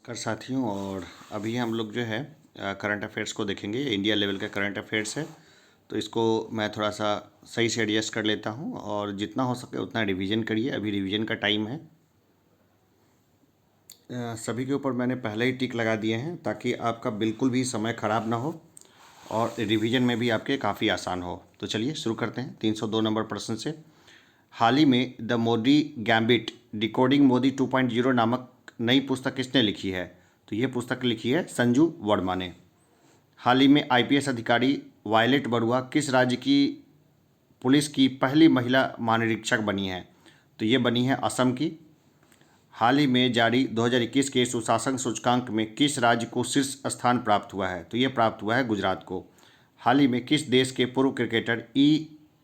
कर साथियों। और अभी हम लोग जो है करंट अफेयर्स को देखेंगे। इंडिया लेवल का करंट अफेयर्स है, तो इसको मैं थोड़ा सा सही से एडजस्ट कर लेता हूँ और जितना हो सके उतना रिवीजन करिए। अभी रिवीजन का टाइम है। सभी के ऊपर मैंने पहले ही टिक लगा दिए हैं ताकि आपका बिल्कुल भी समय ख़राब ना हो और रिवीजन में भी आपके काफ़ी आसान हो। तो चलिए शुरू करते हैं 302 नंबर प्रश्न से। हाल ही में the Modi gambit decoding Modi 2.0 नामक नई पुस्तक किसने लिखी है? तो ये पुस्तक लिखी है संजू वर्मा ने। हाल ही में आईपीएस अधिकारी वायलेट बरुआ किस राज्य की पुलिस की पहली महिला महानिरीक्षक बनी है? तो ये बनी है असम की। हाल ही में जारी 2021 के सुशासन सूचकांक में किस राज्य को शीर्ष स्थान प्राप्त हुआ है? तो ये प्राप्त हुआ है गुजरात को। हाल ही में किस देश के पूर्व क्रिकेटर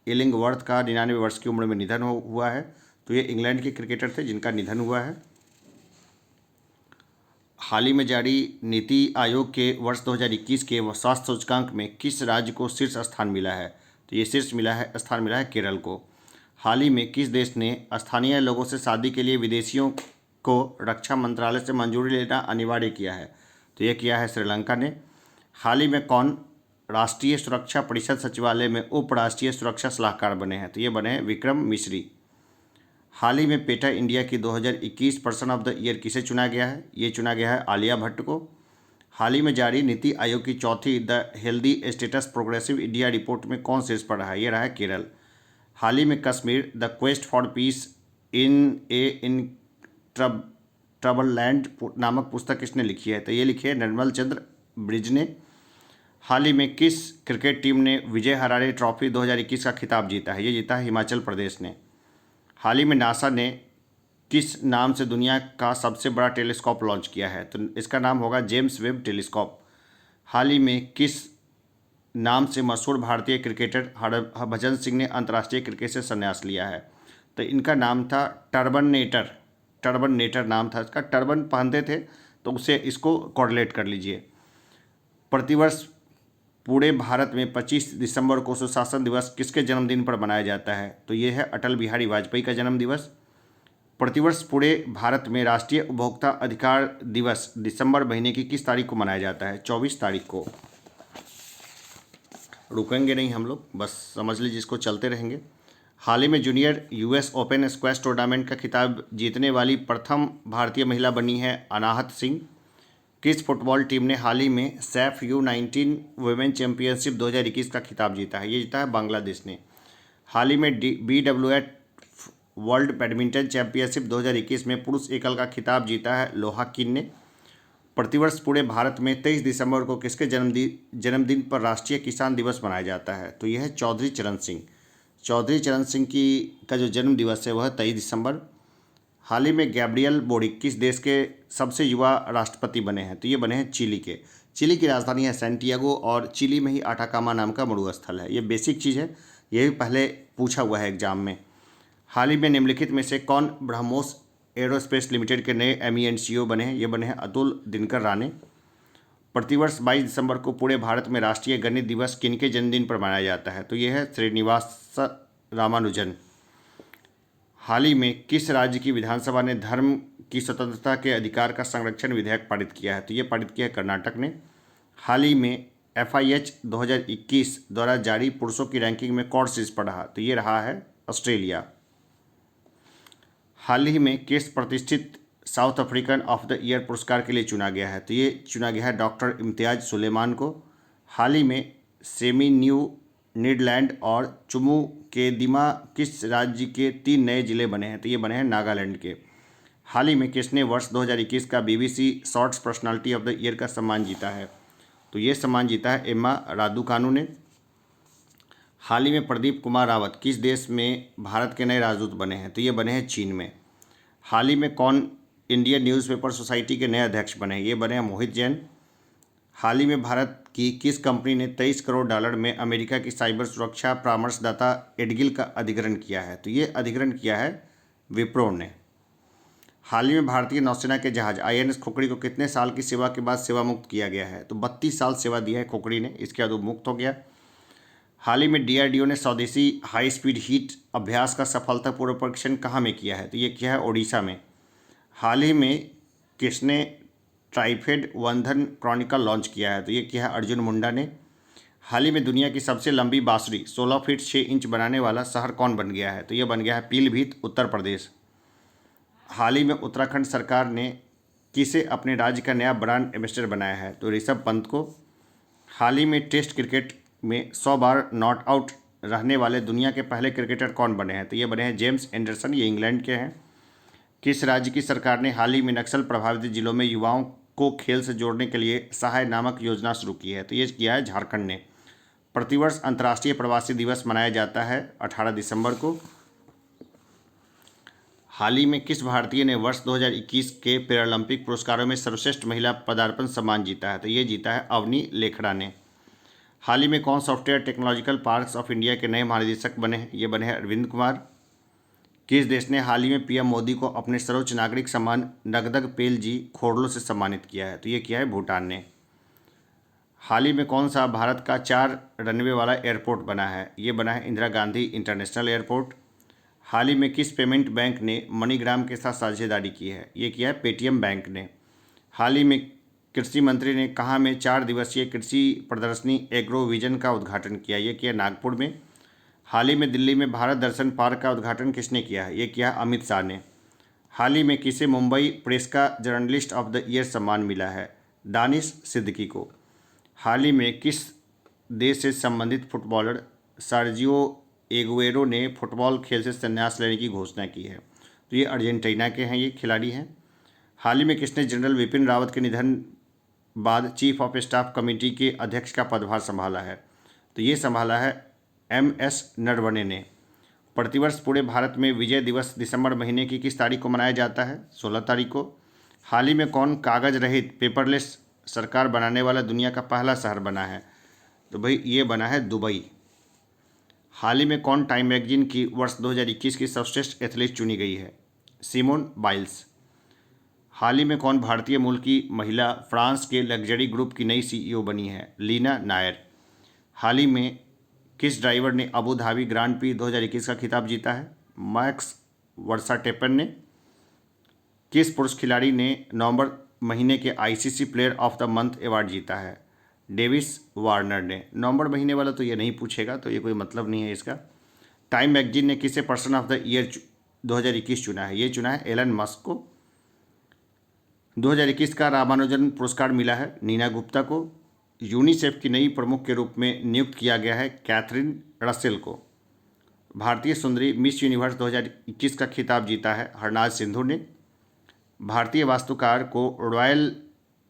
इलिंगवर्थ का 99 वर्ष की उम्र में निधन हुआ है? तो ये इंग्लैंड के क्रिकेटर थे जिनका निधन हुआ है। हाल ही में जारी नीति आयोग के वर्ष 2021 के स्वास्थ्य सूचकांक में किस राज्य को शीर्ष स्थान मिला है? तो ये स्थान मिला है केरल को। हाल ही में किस देश ने स्थानीय लोगों से शादी के लिए विदेशियों को रक्षा मंत्रालय से मंजूरी लेना अनिवार्य किया है? तो ये किया है श्रीलंका ने। हाल ही में कौन राष्ट्रीय सुरक्षा परिषद सचिवालय में उप राष्ट्रीय सुरक्षा सलाहकार बने हैं? तो ये बने हैं विक्रम मिश्री। हाल ही में पेटा इंडिया की 2021 पर्सन ऑफ द ईयर किसे चुना गया है? ये चुना गया है आलिया भट्ट को। हाल ही में जारी नीति आयोग की चौथी the healthy status progressive India report में कौन शीर्ष पर रहा है? ये रहा है केरल। हाल ही में Kashmir the quest for piece in trouble land नामक पुस्तक किसने लिखी है? तो ये लिखी है निर्मल चंद्र ब्रिज ने। हाल ही में किस क्रिकेट टीम ने विजय हरारे ट्रॉफी 2021 का खिताब जीता है? ये जीता है हिमाचल प्रदेश ने। हाल ही में नासा ने किस नाम से दुनिया का सबसे बड़ा टेलीस्कोप लॉन्च किया है? तो इसका नाम होगा जेम्स वेब टेलीस्कोप। हाल ही में किस नाम से मशहूर भारतीय क्रिकेटर हरभजन सिंह ने अंतर्राष्ट्रीय क्रिकेट से संन्यास लिया है? तो इनका नाम था टर्बन नेटर नाम था इसका। टर्बन पहनते थे तो उससे इसको कोरिलेट कर लीजिए। प्रतिवर्ष पूरे भारत में 25 दिसंबर को सुशासन दिवस किसके जन्मदिन पर मनाया जाता है? तो ये है अटल बिहारी वाजपेयी का जन्म दिवस। प्रतिवर्ष पूरे भारत में राष्ट्रीय उपभोक्ता अधिकार दिवस दिसंबर महीने की किस तारीख को मनाया जाता है? 24 तारीख को। रुकेंगे नहीं हम लोग, बस समझ लीजिए, इसको चलते रहेंगे। हाल ही में junior US open squash tournament का खिताब जीतने वाली प्रथम भारतीय महिला बनी है अनाहत सिंह। किस फुटबॉल टीम ने हाल ही में सैफ U19 वुमेन चैंपियनशिप 2021 का खिताब जीता है? ये जीता है बांग्लादेश ने। हाल ही में BWF वर्ल्ड बैडमिंटन चैंपियनशिप 2021 में पुरुष एकल का खिताब जीता है लोहा किन ने। प्रतिवर्ष पूरे भारत में 23 दिसंबर को किसके जन्मदिन पर राष्ट्रीय किसान दिवस मनाया जाता है? तो यह है चौधरी चरण सिंह। चौधरी चरण सिंह की का जो जन्म दिवस है वह 23 दिसंबर। हाल ही में गैब्रियल बोरिक किस देश के सबसे युवा राष्ट्रपति बने हैं? तो ये बने हैं चिली के। चिली की राजधानी है सैंटियागो और चिली में ही आटाकामा नाम का मरुस्थल है। ये बेसिक चीज़ है, ये भी पहले पूछा हुआ है एग्जाम में। हाल ही में निम्नलिखित में से कौन ब्रह्मोस एरोस्पेस लिमिटेड के नए एमई एंड सीईओ बने हैं? ये बने हैं अतुल दिनकर राणे। प्रतिवर्ष 22 दिसंबर को पूरे भारत में राष्ट्रीय गणित दिवस किनके जन्मदिन पर मनाया जाता है? तो ये है श्रीनिवास रामानुजन। हाल ही में किस राज्य की विधानसभा ने धर्म की स्वतंत्रता के अधिकार का संरक्षण विधेयक पारित किया है? तो ये पारित किया है कर्नाटक ने। हाल ही में FIH 2021 द्वारा जारी पुरुषों की रैंकिंग में कौन शीर्ष पर रहा? तो ये रहा है ऑस्ट्रेलिया। हाल ही में किस प्रतिष्ठित south African of the year पुरस्कार के लिए चुना गया है? तो ये चुना गया है डॉक्टर इम्तियाज सुलेमान को। हाल ही में सेमी न्यू नीदरलैंड और चुमू के दिमा किस राज्य के 3 नए जिले बने हैं? तो ये बने हैं नागालैंड के। हाल ही में किसने वर्ष 2021 का BBC shorts personality of the year का सम्मान जीता है? तो ये सम्मान जीता है एम्मा रादुकानु ने। हाल ही में प्रदीप कुमार रावत किस देश में भारत के नए राजदूत बने हैं? तो ये बने हैं चीन में। हाल ही में कौन इंडियन न्यूज़पेपर सोसाइटी के नए अध्यक्ष बने हैं? ये बने हैं मोहित जैन। हाल ही में भारत की किस कंपनी ने 23 करोड़ डॉलर में अमेरिका की साइबर सुरक्षा परामर्शदाता एडगिल का अधिग्रहण किया है? तो ये अधिग्रहण किया है विप्रो ने। हाल ही में भारतीय नौसेना के जहाज INS खोकड़ी को कितने साल की सेवा के बाद सेवा मुक्त किया गया है? तो 32 साल सेवा दिया है खोकड़ी ने, इसके बाद वो मुक्त हो गया। हाल ही में DRDO ने स्वदेशी हाई स्पीड हीट अभ्यास का सफलतापूर्वक परीक्षण कहाँ में किया है? तो ये किया है ओडिशा में। हाल ही में किसने ट्राइफेड वंदन क्रॉनिकल लॉन्च किया है? तो ये किया है अर्जुन मुंडा ने। हाल ही में दुनिया की सबसे लंबी बांसुरी 16 फीट 6 इंच बनाने वाला शहर कौन बन गया है? तो ये बन गया है पीलीभीत, उत्तर प्रदेश। हाल ही में उत्तराखंड सरकार ने किसे अपने राज्य का नया ब्रांड एम्बेसडर बनाया है? तो ऋषभ पंत को। हाल ही में टेस्ट क्रिकेट में 100 बार नॉट आउट रहने वाले दुनिया के पहले क्रिकेटर कौन बने हैं? तो ये बने हैं जेम्स एंडरसन, ये इंग्लैंड के हैं। किस राज्य की सरकार ने हाल ही में नक्सल प्रभावित जिलों में युवाओं को खेल से जोड़ने के लिए सहाय नामक योजना शुरू की है? तो ये किया है झारखंड ने। प्रतिवर्ष अंतर्राष्ट्रीय प्रवासी दिवस मनाया जाता है 18 दिसंबर को। हाल ही में किस भारतीय ने वर्ष 2021 के पैरालंपिक पुरस्कारों में सर्वश्रेष्ठ महिला पदार्पण सम्मान जीता है? तो ये जीता है अवनी लेखड़ा ने। हाल ही में कौन software technological parks of India के नए महानिदेशक बने हैं? ये बने हैं अरविंद कुमार। किस देश ने हाल ही में पीएम मोदी को अपने सर्वोच्च नागरिक सम्मान नगदग पेलजी खोरलो से सम्मानित किया है? तो ये किया है भूटान ने। हाल ही में कौन सा भारत का 4 रनवे वाला एयरपोर्ट बना है? ये बना है इंदिरा गांधी इंटरनेशनल एयरपोर्ट। हाल ही में किस पेमेंट बैंक ने मनीग्राम के साथ साझेदारी की है? ये किया है पेटीएम बैंक ने। हाल ही में कृषि मंत्री ने कहाँ में 4 दिवसीय कृषि प्रदर्शनी एग्रो विजन का उद्घाटन किया? ये किया नागपुर में। हाल ही में दिल्ली में भारत दर्शन पार्क का उद्घाटन किसने किया है? ये किया अमित शाह ने। हाल ही में किसे मुंबई प्रेस का जर्नलिस्ट ऑफ द ईयर सम्मान मिला है? दानिश सिद्दीकी को। हाल ही में किस देश से संबंधित फुटबॉलर सर्जियो एगुएरो ने फुटबॉल खेल से संन्यास लेने की घोषणा की है? तो ये अर्जेंटीना के हैं, ये खिलाड़ी हैं। हाल ही में किसने जनरल विपिन रावत के निधन बाद चीफ ऑफ स्टाफ कमेटी के अध्यक्ष का पदभार संभाला है? तो ये संभाला है MS नरवणे ने। प्रतिवर्ष पूरे भारत में विजय दिवस दिसंबर महीने की किस तारीख को मनाया जाता है? 16 तारीख को। हाल ही में कौन कागज रहित पेपरलेस सरकार बनाने वाला दुनिया का पहला शहर बना है? तो भाई ये बना है दुबई। हाल ही में कौन टाइम मैगजीन की वर्ष 2021 की सर्वश्रेष्ठ एथलीट चुनी गई है? Simone Biles. हाल ही में कौन भारतीय मूल की महिला फ्रांस के लग्जरी ग्रुप की नई CEO बनी है? लीना नायर। हाल ही में किस ड्राइवर ने अबू धाबी ग्रांड प्री 2021 का खिताब जीता है? मैक्स वर्स्टैपेन ने। किस पुरुष खिलाड़ी ने नवंबर महीने के ICC player of the month award जीता है? डेविस वार्नर ने। नवंबर महीने वाला तो ये नहीं पूछेगा, तो ये कोई मतलब नहीं है इसका। टाइम मैगजीन ने किसे पर्सन ऑफ द ईयर 2021 चुना है? ये चुना है एलन मस्क को। 2021 का रामानुजन पुरस्कार मिला है नीना गुप्ता को। यूनिसेफ की नई प्रमुख के रूप में नियुक्त किया गया है कैथरीन रसेल को। भारतीय सुंदरी मिस यूनिवर्स 2021 का खिताब जीता है हरनाज सिंधु ने। भारतीय वास्तुकार को रॉयल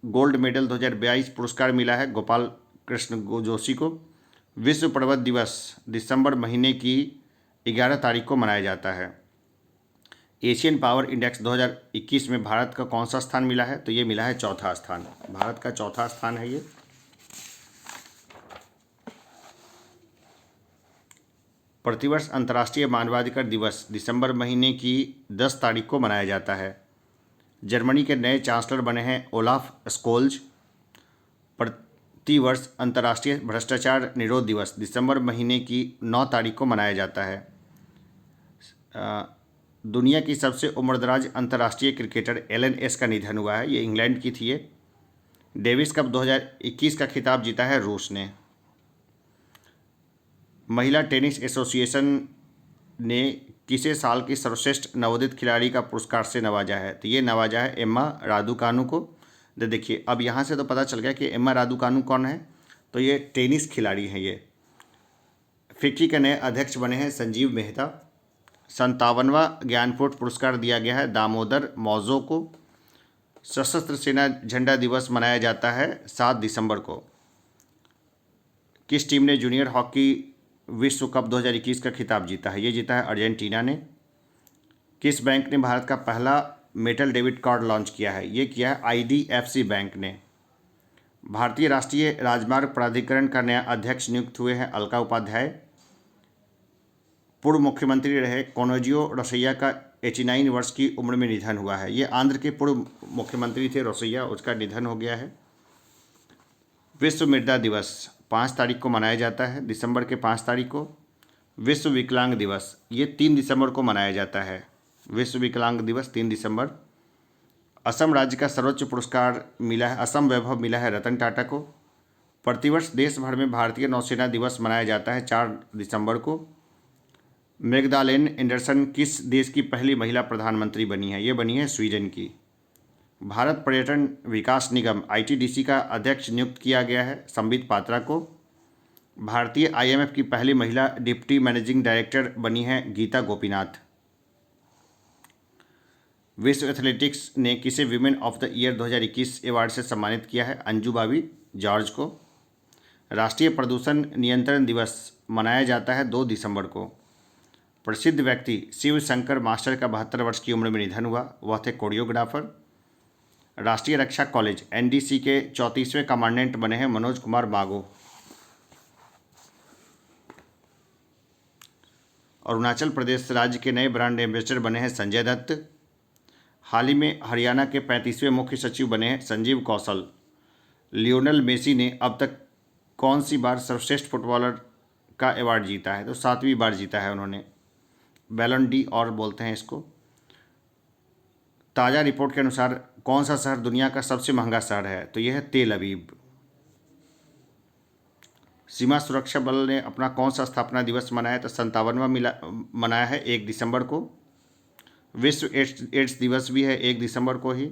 गोल्ड मेडल 2022 पुरस्कार मिला है गोपाल कृष्ण जोशी को। विश्व पर्वत दिवस दिसंबर महीने की 11 तारीख को मनाया जाता है। एशियन पावर इंडेक्स 2021 में भारत का कौन सा स्थान मिला है? तो ये मिला है चौथा स्थान। भारत का चौथा स्थान है ये। प्रतिवर्ष अंतर्राष्ट्रीय मानवाधिकार दिवस दिसंबर महीने की 10 तारीख को मनाया जाता है। जर्मनी के नए चांसलर बने हैं ओलाफ स्कोल्ज। प्रतिवर्ष अंतर्राष्ट्रीय भ्रष्टाचार निरोध दिवस दिसंबर महीने की 9 तारीख को मनाया जाता है। दुनिया की सबसे उम्रदराज अंतर्राष्ट्रीय क्रिकेटर एलन एस का निधन हुआ है, ये इंग्लैंड की थी ये। डेविस कप 2021 का खिताब जीता है रूस ने। महिला टेनिस एसोसिएशन ने किसे साल की सर्वश्रेष्ठ नवोदित खिलाड़ी का पुरस्कार से नवाजा है? तो ये नवाजा है एम्मा रादुकानु को। देखिए अब यहाँ से तो पता चल गया कि एम्मा रादुकानु कौन है। तो ये टेनिस खिलाड़ी हैं ये। फिक्की के नए अध्यक्ष बने हैं संजीव मेहता। 57वां ज्ञानपीठ पुरस्कार दिया गया है दामोदर मौजो को। सशस्त्र सेना झंडा दिवस मनाया जाता है 7 दिसंबर को। किस टीम ने जूनियर हॉकी विश्व कप 2021 का खिताब जीता है? ये जीता है अर्जेंटीना ने। किस बैंक ने भारत का पहला मेटल डेबिट कार्ड लॉन्च किया है? ये किया है IDFC बैंक ने। भारतीय राष्ट्रीय राजमार्ग प्राधिकरण का नया अध्यक्ष नियुक्त हुए हैं अलका उपाध्याय। पूर्व मुख्यमंत्री रहे कोनोजियो रोसैया का 89 वर्ष की उम्र में निधन हुआ है। ये आंध्र के पूर्व मुख्यमंत्री थे रोसैया, उसका निधन हो गया है। विश्व मृदा दिवस 5 तारीख को मनाया जाता है, दिसंबर के 5 तारीख को। विश्व विकलांग दिवस ये 3 दिसंबर को मनाया जाता है। विश्व विकलांग दिवस 3 दिसंबर। असम राज्य का सर्वोच्च पुरस्कार मिला है, असम वैभव मिला है रतन टाटा को। प्रतिवर्ष देश भर में भारतीय नौसेना दिवस मनाया जाता है 4 दिसंबर को। मैग्दालेन एंडरसन किस देश की पहली महिला प्रधानमंत्री बनी है? ये बनी है स्वीडन की। भारत पर्यटन विकास निगम आईटीडीसी का अध्यक्ष नियुक्त किया गया है संबित पात्रा को। भारतीय आईएमएफ की पहली महिला डिप्टी मैनेजिंग डायरेक्टर बनी है गीता गोपीनाथ। विश्व एथलेटिक्स ने किसे women of the year 2021 award से सम्मानित किया है? अंजू बाबी जॉर्ज को। राष्ट्रीय प्रदूषण नियंत्रण दिवस मनाया जाता है 2 दिसंबर को। प्रसिद्ध व्यक्ति शिव शंकर मास्टर का 72 वर्ष की उम्र में निधन हुआ, वह थे कोरियोग्राफर। राष्ट्रीय रक्षा कॉलेज एनडीसी के 34वें कमांडेंट बने हैं मनोज कुमार मागो। अरुणाचल प्रदेश राज्य के नए ब्रांड एम्बेसडर बने हैं संजय दत्त। हाल ही में हरियाणा के 35वें मुख्य सचिव बने हैं संजीव कौशल। लियोनेल मेसी ने अब तक कौन सी बार सर्वश्रेष्ठ फुटबॉलर का अवार्ड जीता है? तो 7वीं बार जीता है उन्होंने। बैलन डी और बोलते हैं इसको। ताज़ा रिपोर्ट के अनुसार कौन सा शहर दुनिया का सबसे महंगा शहर है? तो यह है तेल अवीव। सीमा सुरक्षा बल ने अपना कौन सा स्थापना दिवस मनाया? तो 57वां मनाया है 1 दिसंबर को। विश्व एड्स दिवस भी है 1 दिसंबर को ही।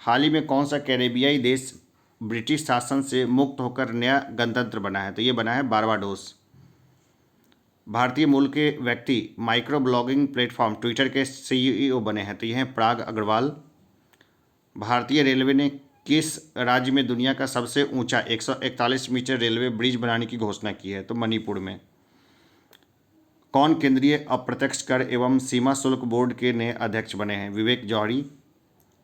हाल ही में कौन सा कैरेबियाई देश ब्रिटिश शासन से मुक्त होकर नया गणतंत्र बना है? तो ये बना है बारबाडोस। भारतीय मूल के व्यक्ति माइक्रो ब्लॉगिंग प्लेटफॉर्म ट्विटर के सीईओ बने हैं, तो ये हैं पराग अग्रवाल। भारतीय रेलवे ने किस राज्य में दुनिया का सबसे ऊंचा 141 मीटर रेलवे ब्रिज बनाने की घोषणा की है? तो मणिपुर में। कौन केंद्रीय अप्रत्यक्ष कर एवं सीमा शुल्क बोर्ड के नए अध्यक्ष बने हैं? विवेक जौहरी।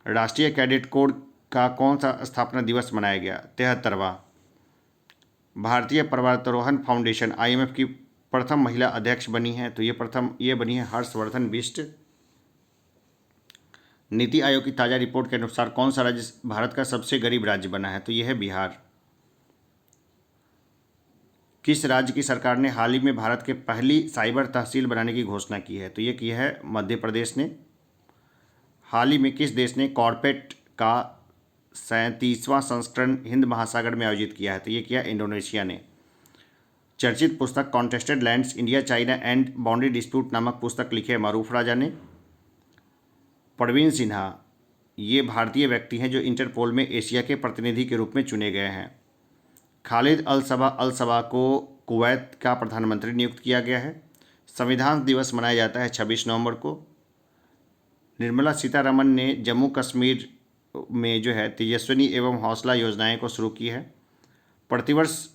राष्ट्रीय कैडेट कोर का कौन सा स्थापना दिवस मनाया गया? 73वां। भारतीय पर्वतारोहण फाउंडेशन आईएमएफ की प्रथम महिला अध्यक्ष बनी है, तो ये बनी है हर्षवर्धन बिष्ट। नीति आयोग की ताज़ा रिपोर्ट के अनुसार कौन सा राज्य भारत का सबसे गरीब राज्य बना है? तो यह है बिहार। किस राज्य की सरकार ने हाल ही में भारत के पहली साइबर तहसील बनाने की घोषणा की है? तो ये की है मध्य प्रदेश ने। हाल ही में किस देश ने कॉर्पेट का 37वां संस्करण हिंद महासागर में आयोजित किया है? तो ये किया इंडोनेशिया ने। चर्चित पुस्तक contested lands India China and boundary dispute नामक पुस्तक लिखे है मारूफ राजा ने। परवीन सिन्हा ये भारतीय व्यक्ति हैं जो इंटरपोल में एशिया के प्रतिनिधि के रूप में चुने गए हैं। खालिद अल सबा को कुवैत का प्रधानमंत्री नियुक्त किया गया है। संविधान दिवस मनाया जाता है 26 नवंबर को। निर्मला सीतारमण ने जम्मू कश्मीर में जो है तेजस्विनी एवं हौसला योजनाएं को शुरू की है। प्रतिवर्ष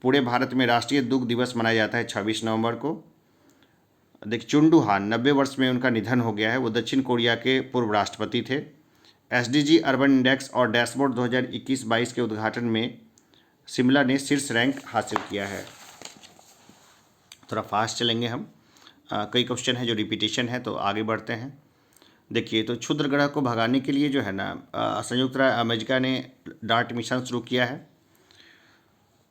पूरे भारत में राष्ट्रीय दुग्ध दिवस मनाया जाता है 26 नवंबर को। देखिए चुंडू हान 90 वर्ष में उनका निधन हो गया है, वो दक्षिण कोरिया के पूर्व राष्ट्रपति थे। एसडीजी अर्बन इंडेक्स और डैशबोर्ड 2021-22 के उद्घाटन में शिमला ने शीर्ष रैंक हासिल किया है। थोड़ा फास्ट चलेंगे हम, कई क्वेश्चन है जो रिपीटेशन है, तो आगे बढ़ते हैं। देखिए तो क्षुद्र ग्रह को भगाने के लिए जो है ना संयुक्त राज्य अमेरिका ने डार्ट मिशन शुरू किया है।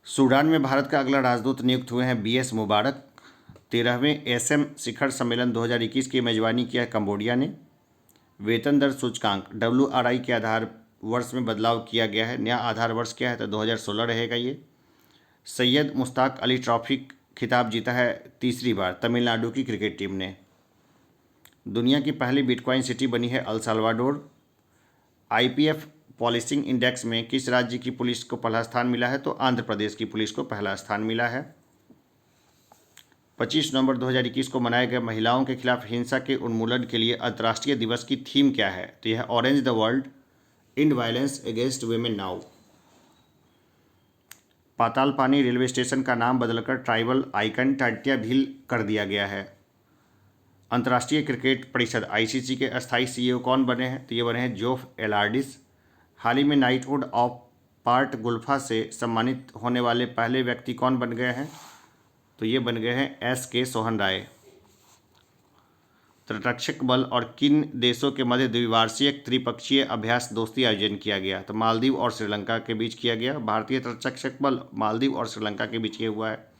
सूडान में भारत का अगला राजदूत नियुक्त हुए हैं बीएस मुबारक। 13वें एसएम शिखर सम्मेलन 2021 की मेजबानी किया है कंबोडिया ने। वेतन दर सूचकांक WRI के आधार वर्ष में बदलाव किया गया है। नया आधार वर्ष क्या है? तो 2016 रहेगा ये। सैयद मुश्ताक अली ट्रॉफी खिताब जीता है तीसरी बार तमिलनाडु की क्रिकेट टीम ने। दुनिया की पहली बिटकॉइन सिटी बनी है El Salvador. IPF policing index में किस राज्य की पुलिस को पहला स्थान मिला है? तो आंध्र प्रदेश की पुलिस को पहला स्थान मिला है। 25 नवंबर 2021 को मनाए गए महिलाओं के खिलाफ हिंसा के उन्मूलन के लिए अंतर्राष्ट्रीय दिवस की थीम क्या है? तो यह orange the world in violence against women now. Patalpani railway station का नाम बदलकर ट्राइबल आइकन टाटिया भील कर दिया गया है। अंतर्राष्ट्रीय क्रिकेट परिषद आईसीसी के अस्थायी सीईओ कौन बने हैं? तो ये बने हैं जोफ एलार्डिस। हाल ही में नाइटहुड ऑफ पार्ट गुल्फा से सम्मानित होने वाले पहले व्यक्ति कौन बन गए हैं? तो ये बन गए हैं SK सोहन राय। तटरक्षक बल और किन देशों के मध्य द्विवार्षिक त्रिपक्षीय अभ्यास दोस्ती आयोजन किया गया? तो मालदीव और श्रीलंका के बीच किया गया। भारतीय तटरक्षक बल मालदीव और श्रीलंका के बीच किया हुआ है।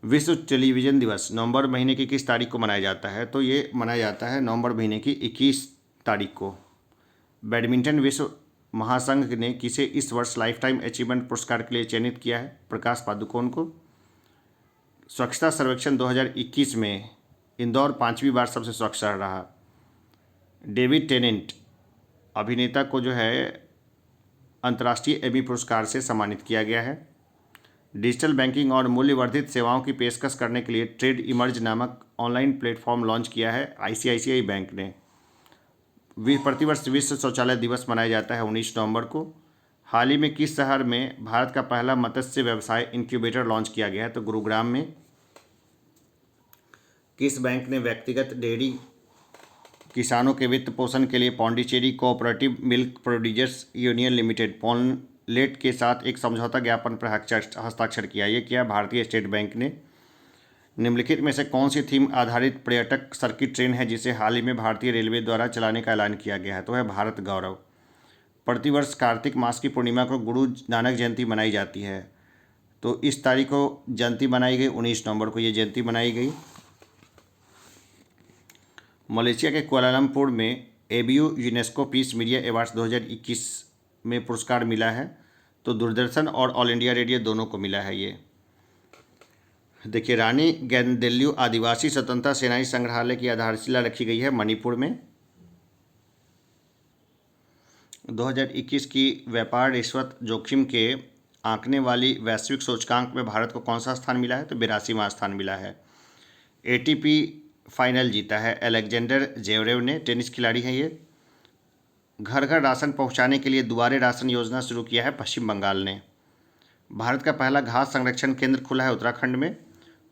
विश्व टेलीविज़न दिवस नवंबर महीने की किस तारीख को मनाया जाता है? तो ये मनाया जाता है नवंबर महीने की 21 तारीख को। बैडमिंटन विश्व महासंघ ने किसे इस वर्ष लाइफ टाइम अचीवमेंट पुरस्कार के लिए चयनित किया है? प्रकाश पादुकोण को। स्वच्छता सर्वेक्षण 2021 में इंदौर 5वीं बार सबसे स्वच्छ शहर रहा। डेविड टेनेंट अभिनेता को जो है अंतर्राष्ट्रीय एमी पुरस्कार से सम्मानित किया गया है। डिजिटल बैंकिंग और मूल्यवर्धित सेवाओं की पेशकश करने के लिए ट्रेड इमर्ज नामक ऑनलाइन प्लेटफॉर्म लॉन्च किया है आईसीआईसीआई बैंक ने। प्रतिवर्ष विश्व शौचालय दिवस मनाया जाता है 19 नवंबर को। हाल ही में किस शहर में भारत का पहला मत्स्य व्यवसाय इंक्यूबेटर लॉन्च किया गया है? तो गुरुग्राम में। किस बैंक ने व्यक्तिगत डेयरी किसानों के वित्त पोषण के लिए Pondicherry cooperative milk producers union limited Ponlait के साथ एक समझौता ज्ञापन पर हस्ताक्षर किया? ये किया भारतीय स्टेट बैंक ने। निम्नलिखित में से कौन सी थीम आधारित पर्यटक सर्किट ट्रेन है जिसे हाल ही में भारतीय रेलवे द्वारा चलाने का ऐलान किया गया है? तो है भारत गौरव। प्रतिवर्ष कार्तिक मास की पूर्णिमा को गुरु नानक जयंती मनाई जाती है, तो इस तारीख को जयंती मनाई गई। 19 नवंबर को ये जयंती मनाई गई। मलेशिया के कुआलालंपुर में ABU UNESCO peace media awards 2021 में पुरस्कार मिला है, तो दूरदर्शन और ऑल इंडिया रेडियो दोनों को मिला है। ये देखिए, रानी गैंदेल्यू आदिवासी स्वतंत्रता सेनानी संग्रहालय की आधारशिला रखी गई है मणिपुर में। 2021 की व्यापार रिश्वत जोखिम के आंकने वाली वैश्विक सूचकांक में भारत को कौन सा स्थान मिला है? तो 82वां स्थान मिला है। एटीपी फाइनल जीता है अलेक्जेंडर जेवरेव ने, टेनिस खिलाड़ी हैं ये। घर घर राशन पहुंचाने के लिए दुबारे राशन योजना शुरू किया है पश्चिम बंगाल ने। भारत का पहला घास संरक्षण केंद्र खुला है उत्तराखंड में।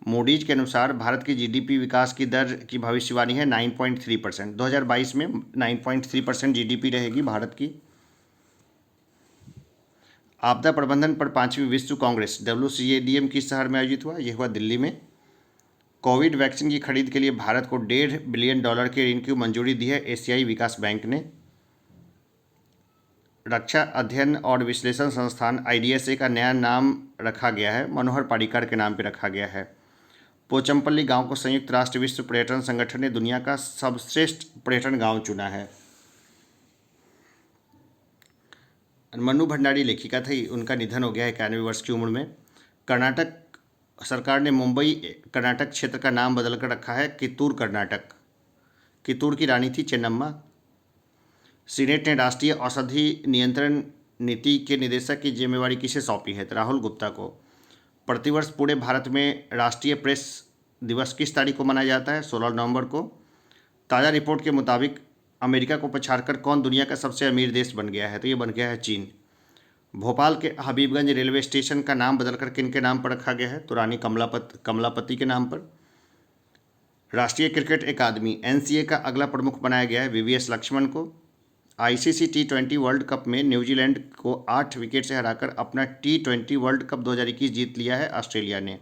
मूडीज के अनुसार भारत की जीडीपी विकास की दर की भविष्यवाणी है 9.3%। 2022 में 9.3% जीडीपी रहेगी भारत की। आपदा प्रबंधन पर 5वीं विश्व कांग्रेस WCADM किस शहर में आयोजित हुआ? यह हुआ दिल्ली में। कोविड वैक्सीन की खरीद के लिए भारत को $1.5 बिलियन के ऋण की मंजूरी दी है एशियाई विकास बैंक ने। रक्षा अध्ययन और विश्लेषण संस्थान IDSA का नया नाम रखा गया है, मनोहर पर्रिकर के नाम पर रखा गया है। पोचमपल्ली गांव को संयुक्त राष्ट्र विश्व पर्यटन संगठन ने दुनिया का सर्वश्रेष्ठ पर्यटन गांव चुना है। मन्नू भंडारी लेखिका थी, उनका निधन हो गया है 91 वर्ष की उम्र में। कर्नाटक सरकार ने मुंबई कर्नाटक क्षेत्र का नाम बदलकर रखा है कित्तूर कर्नाटक। कित्तूर की रानी थी चेन्नम्मा। सीनेट ने राष्ट्रीय औषधि नियंत्रण नीति के निदेशक की जिम्मेवारी किसे सौंपी है? तो राहुल गुप्ता को। प्रतिवर्ष पूरे भारत में राष्ट्रीय प्रेस दिवस किस तारीख को मनाया जाता है? 16 नवंबर को। ताज़ा रिपोर्ट के मुताबिक अमेरिका को पछाड़कर कौन दुनिया का सबसे अमीर देश बन गया है? तो ये बन गया है चीन। भोपाल के हबीबगंज रेलवे स्टेशन का नाम बदलकर किन के नाम पर रखा गया है? तो रानी कमलापति के नाम पर। राष्ट्रीय क्रिकेट अकादमी NCA का अगला प्रमुख बनाया गया है VVS लक्ष्मण को। ICC T20 वर्ल्ड कप में न्यूजीलैंड को 8 विकेट से हराकर अपना T20 वर्ल्ड कप 2021 जीत लिया है ऑस्ट्रेलिया ने।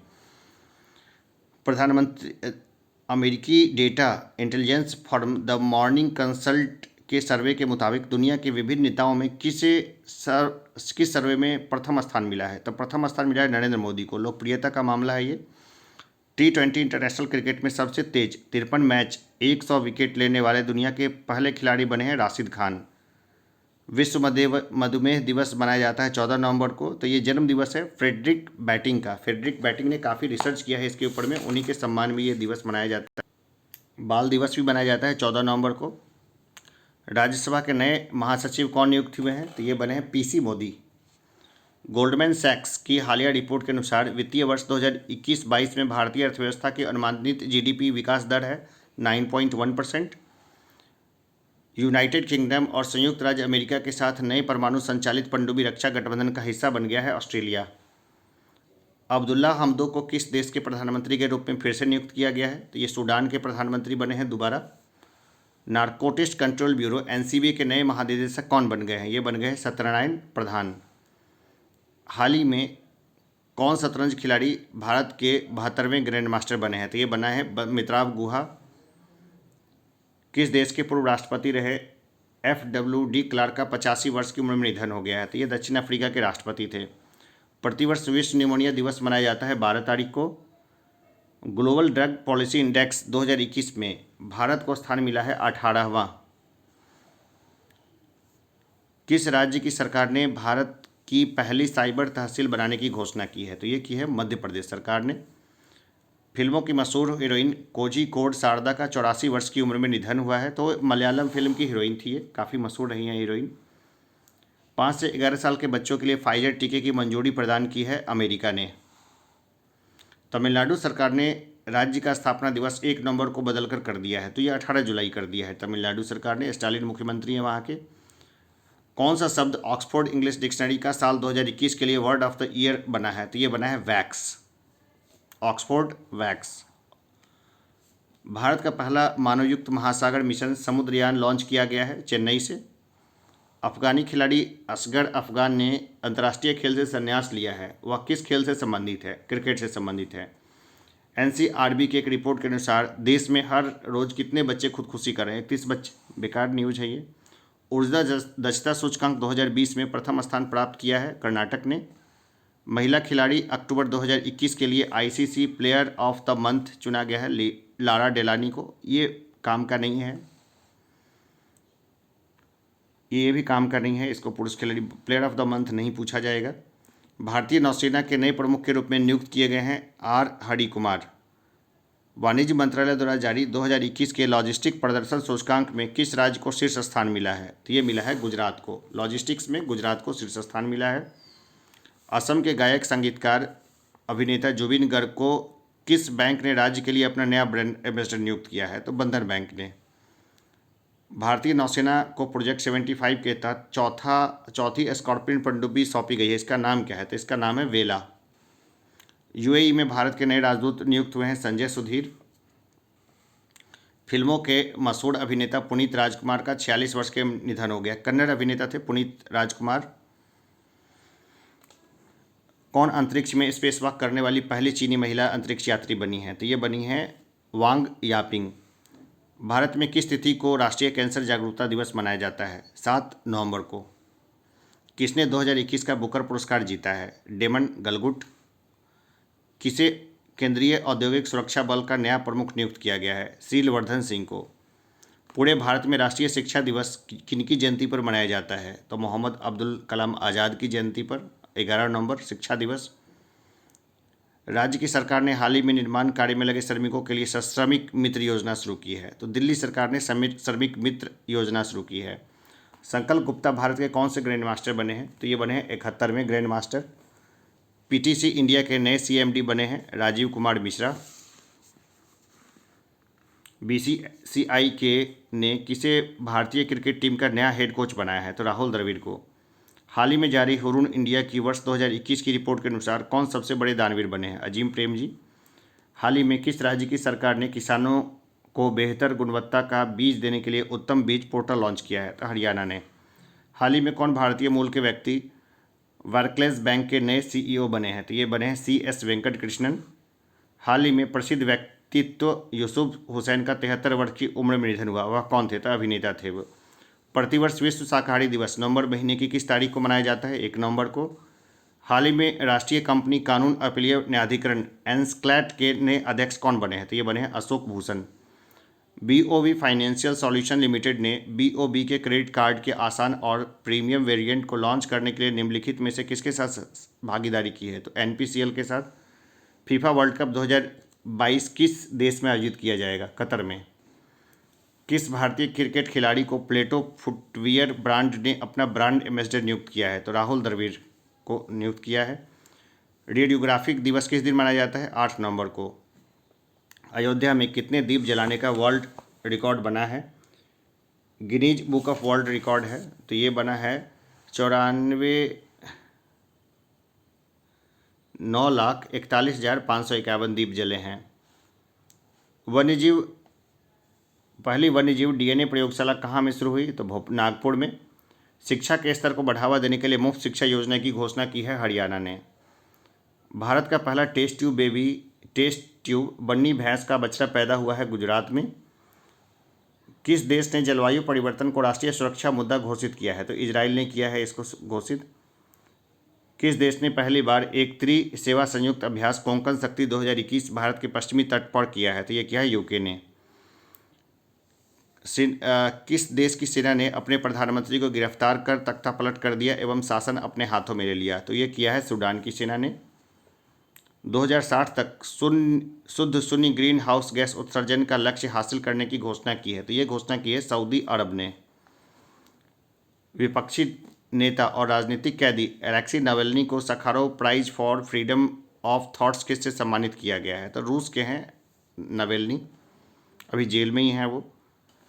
प्रधानमंत्री अमेरिकी data intelligence firm the morning consult के सर्वे के मुताबिक दुनिया के विभिन्न नेताओं में किस सर्वे में प्रथम स्थान मिला है? तो प्रथम स्थान मिला है नरेंद्र मोदी को। लोकप्रियता का मामला है ये। T20 इंटरनेशनल क्रिकेट में सबसे तेज 53 मैच 100 विकेट लेने वाले दुनिया के पहले खिलाड़ी बने हैं राशिद खान। विश्व मधुमेह दिवस मनाया जाता है 14 नवंबर को, तो ये जन्म दिवस है फ्रेडरिक बैटिंग का। फ्रेडरिक बैटिंग ने काफ़ी रिसर्च किया है इसके ऊपर में, उन्हीं के सम्मान में ये दिवस मनाया जाता है। बाल दिवस भी मनाया जाता है 14 नवंबर को। राज्यसभा के नए महासचिव कौन नियुक्त हुए हैं? तो ये बने हैं PC मोदी। गोल्डमैन सैक्स की हालिया रिपोर्ट के अनुसार वित्तीय वर्ष 2021-22 में भारतीय अर्थव्यवस्था की अनुमानित GDP विकास दर है 9.1%। यूनाइटेड किंगडम और संयुक्त राज्य अमेरिका के साथ नए परमाणु संचालित पनडुब्बी रक्षा गठबंधन का हिस्सा बन गया है ऑस्ट्रेलिया। अब्दुल्ला हमदो को किस देश के प्रधानमंत्री के रूप में फिर से नियुक्त किया गया है? तो ये सूडान के प्रधानमंत्री बने हैं दोबारा। नारकोटिक्स कंट्रोल ब्यूरो NCBA के नए महानिदेशक कौन बन गए हैं? ये बन गए हैं सत्यनारायण प्रधान। हाल ही में कौन शतरंज खिलाड़ी भारत के 72वें ग्रैंड मास्टर बने हैं? तो ये बना है मित्राव गुहा। किस देश के पूर्व राष्ट्रपति रहे FWD क्लार्क का 85 वर्ष की उम्र में निधन हो गया है? तो ये दक्षिण अफ्रीका के राष्ट्रपति थे। प्रतिवर्ष विश्व निमोनिया दिवस मनाया जाता है 12 तारीख को। ग्लोबल ड्रग पॉलिसी इंडेक्स 2021 में भारत को स्थान मिला है 18वां। किस राज्य की सरकार ने भारत की पहली साइबर तहसील बनाने की घोषणा की है? तो ये की है मध्य प्रदेश सरकार ने। फिल्मों की मशहूर हीरोइन कोझिकोड शारदा का 84 वर्ष की उम्र में निधन हुआ है। तो मलयालम फिल्म की हीरोइन थी, ये काफ़ी मशहूर रही हैं हीरोइन। 5 से 11 साल के बच्चों के लिए फाइजर टीके की मंजूरी प्रदान की है अमेरिका ने। तमिलनाडु सरकार ने राज्य का स्थापना दिवस 1 नवंबर को बदलकर कर दिया है। तो ये 18 जुलाई कर दिया है तमिलनाडु सरकार ने। स्टालिन मुख्यमंत्री हैं वहाँ के। कौन सा शब्द ऑक्सफोर्ड इंग्लिश डिक्शनरी का साल 2021 के लिए वर्ड ऑफ द ईयर बना है? तो ये बना है वैक्स, ऑक्सफोर्ड वैक्स। भारत का पहला मानवयुक्त महासागर मिशन समुद्रयान लॉन्च किया गया है चेन्नई से। अफगानी खिलाड़ी असगर अफगान ने अंतर्राष्ट्रीय खेल से संन्यास लिया है। वह किस खेल से संबंधित है? क्रिकेट से संबंधित है। एनसीआरबी की एक रिपोर्ट के अनुसार देश में हर रोज कितने बच्चे खुदकुशी कर रहे हैं? 31 बच्चे। बेकार न्यूज है ये। ऊर्जा दक्षता सूचकांक 2020 में प्रथम स्थान प्राप्त किया है कर्नाटक ने। महिला खिलाड़ी अक्टूबर 2021 के लिए ICC player of the month चुना गया है लारा डेलानी को। ये काम का नहीं है, ये भी काम का नहीं है, इसको पुरुष खिलाड़ी प्लेयर ऑफ द मंथ नहीं पूछा जाएगा। भारतीय नौसेना के नए प्रमुख के रूप में नियुक्त किए गए हैं आर हरि कुमार। वाणिज्य मंत्रालय द्वारा जारी 2021 के लॉजिस्टिक प्रदर्शन सूचकांक में किस राज्य को शीर्ष स्थान मिला है? तो ये मिला है गुजरात को। लॉजिस्टिक्स में गुजरात को शीर्ष स्थान मिला है। असम के गायक संगीतकार अभिनेता जुबिन गर्ग को किस बैंक ने राज्य के लिए अपना नया ब्रांड एम्बेसडर नियुक्त किया है? तो बंधन बैंक ने। भारतीय नौसेना को प्रोजेक्ट 75 के तहत चौथी स्कॉर्पियन पनडुब्बी सौंपी गई है। इसका नाम क्या है? तो इसका नाम है वेला। यूएई में भारत के नए राजदूत नियुक्त हुए हैं संजय सुधीर। फिल्मों के मशहूर अभिनेता पुनीत राजकुमार का 46 वर्ष के निधन हो गया। कन्नड़ अभिनेता थे पुनीत राजकुमार। कौन अंतरिक्ष में स्पेसवॉक करने वाली पहली चीनी महिला अंतरिक्ष यात्री बनी है? तो ये बनी है वांग यापिंग। भारत में किस तिथि को राष्ट्रीय कैंसर जागरूकता दिवस मनाया जाता है? 7 नवंबर को। किसने 2021 का बुकर पुरस्कार जीता है? डेमन गलगुट। किसे केंद्रीय औद्योगिक सुरक्षा बल का नया प्रमुख नियुक्त किया गया है? शीलवर्धन सिंह को। पूरे भारत में राष्ट्रीय शिक्षा दिवस किनकी जयंती पर मनाया जाता है? तो मोहम्मद अब्दुल कलाम आज़ाद की जयंती पर 11 नवंबर शिक्षा दिवस। राज्य की सरकार ने हाल ही में निर्माण कार्य में लगे श्रमिकों के लिए श्रमिक मित्र योजना शुरू की है। तो दिल्ली सरकार ने श्रमिक मित्र योजना शुरू की है। संकल्प गुप्ता भारत के कौन से ग्रैंड मास्टर बने हैं? तो ये बने हैं 71वें ग्रैंड मास्टर। पीटीसी इंडिया के नए सीएमडी बने हैं राजीव कुमार मिश्रा। बीसीसीआई के ने किसे भारतीय क्रिकेट टीम का नया हेड कोच बनाया है? तो राहुल द्रविड़ को। हाल ही में जारी हुरून इंडिया की वर्ष 2021 की रिपोर्ट के अनुसार कौन सबसे बड़े दानवीर बने हैं? अजीम प्रेम जी। हाल ही में किस राज्य की सरकार ने किसानों को बेहतर गुणवत्ता का बीज देने के लिए उत्तम बीज पोर्टल लॉन्च किया है? तो हरियाणा ने। हाल ही में कौन भारतीय मूल के व्यक्ति बार्क्लेज बैंक के नए सीईओ बने हैं? तो ये बने हैं CS वेंकट कृष्णन। हाल ही में प्रसिद्ध व्यक्तित्व यूसुफ हुसैन का 73 वर्ष की उम्र में निधन हुआ। वह कौन थे? तो अभिनेता थे वो। प्रतिवर्ष विश्व शाकाहारी दिवस नवंबर महीने की किस तारीख को मनाया जाता है? 1 नवंबर को। हाल ही में राष्ट्रीय कंपनी कानून अपीलीय न्यायाधिकरण एनस्क्लैट के नए अध्यक्ष कौन बने हैं? तो ये बने हैं Ashok Bhushan. BOB financial solution limited ने BOB के क्रेडिट कार्ड के आसान और प्रीमियम वेरिएंट को लॉन्च करने के लिए निम्नलिखित में से किसके साथ भागीदारी की है? तो NPCL के साथ। फीफा वर्ल्ड कप 2022 किस देश में आयोजित किया जाएगा? कतर में। किस भारतीय क्रिकेट खिलाड़ी को प्लेटो फुटवियर ब्रांड ने अपना ब्रांड एम्बेसडर नियुक्त किया है? तो राहुल द्रविड़ को नियुक्त किया है। रेडियोग्राफिक दिवस किस दिन मनाया जाता है? 8 नवंबर को। अयोध्या में कितने दीप जलाने का वर्ल्ड रिकॉर्ड बना है? Guinness book of world record है। तो ये बना है 9,41,551 दीप जले हैं। पहली वन्यजीव DNA प्रयोगशाला कहाँ में शुरू हुई? तो नागपुर में। शिक्षा के स्तर को बढ़ावा देने के लिए मुफ्त शिक्षा योजना की घोषणा की है हरियाणा ने। भारत का पहला टेस्ट ट्यूब बन्नी भैंस का बच्चा पैदा हुआ है गुजरात में। किस देश ने जलवायु परिवर्तन को राष्ट्रीय सुरक्षा मुद्दा घोषित किया है? तो इजराइल ने किया है इसको घोषित। किस देश ने पहली बार एक त्रिसेवा संयुक्त अभ्यास कोंकण शक्ति 2021 भारत के पश्चिमी तट पर किया है? तो ये किया है UK ने। किस देश की सेना ने अपने प्रधानमंत्री को गिरफ्तार कर तख्ता पलट कर दिया एवं शासन अपने हाथों में ले लिया? तो ये किया है सूडान की सेना ने। 2060 तक शुद्ध शून्य ग्रीन हाउस गैस उत्सर्जन का लक्ष्य हासिल करने की घोषणा की है। तो ये घोषणा की है सऊदी अरब ने। विपक्षी नेता और राजनीतिक कैदी एलेक्सी नावल्नी को Sakharov prize for freedom of thoughts किससे सम्मानित किया गया है? तो रूस के हैं नावल्नी, अभी जेल में ही हैं वो।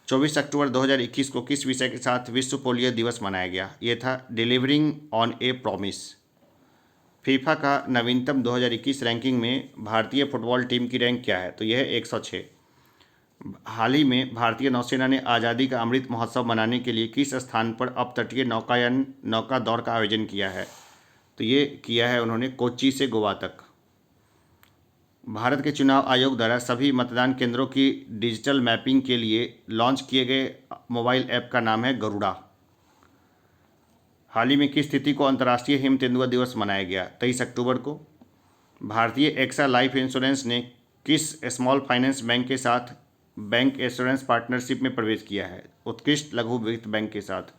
24 अक्टूबर 2021 को किस विषय के साथ विश्व पोलियो दिवस मनाया गया? ये था delivering on A promise. FIFA का नवीनतम 2021 रैंकिंग में भारतीय फुटबॉल टीम की रैंक क्या है? तो यह है 106। हाल ही में भारतीय नौसेना ने आज़ादी का अमृत महोत्सव मनाने के लिए किस स्थान पर अपतटीय नौकायन नौका दौड़ का आयोजन किया है? तो ये किया है उन्होंने कोच्चि से गोवा तक। भारत के चुनाव आयोग द्वारा सभी मतदान केंद्रों की डिजिटल मैपिंग के लिए लॉन्च किए गए मोबाइल ऐप का नाम है गरुड़ा। हाल ही में किस तिथि को अंतर्राष्ट्रीय हिम तेंदुआ दिवस मनाया गया? 23 अक्टूबर को। भारतीय एक्सा लाइफ इंश्योरेंस ने किस स्मॉल फाइनेंस बैंक के साथ बैंक एश्योरेंस पार्टनरशिप में प्रवेश किया है? उत्कृष्ट लघु वित्त बैंक के साथ।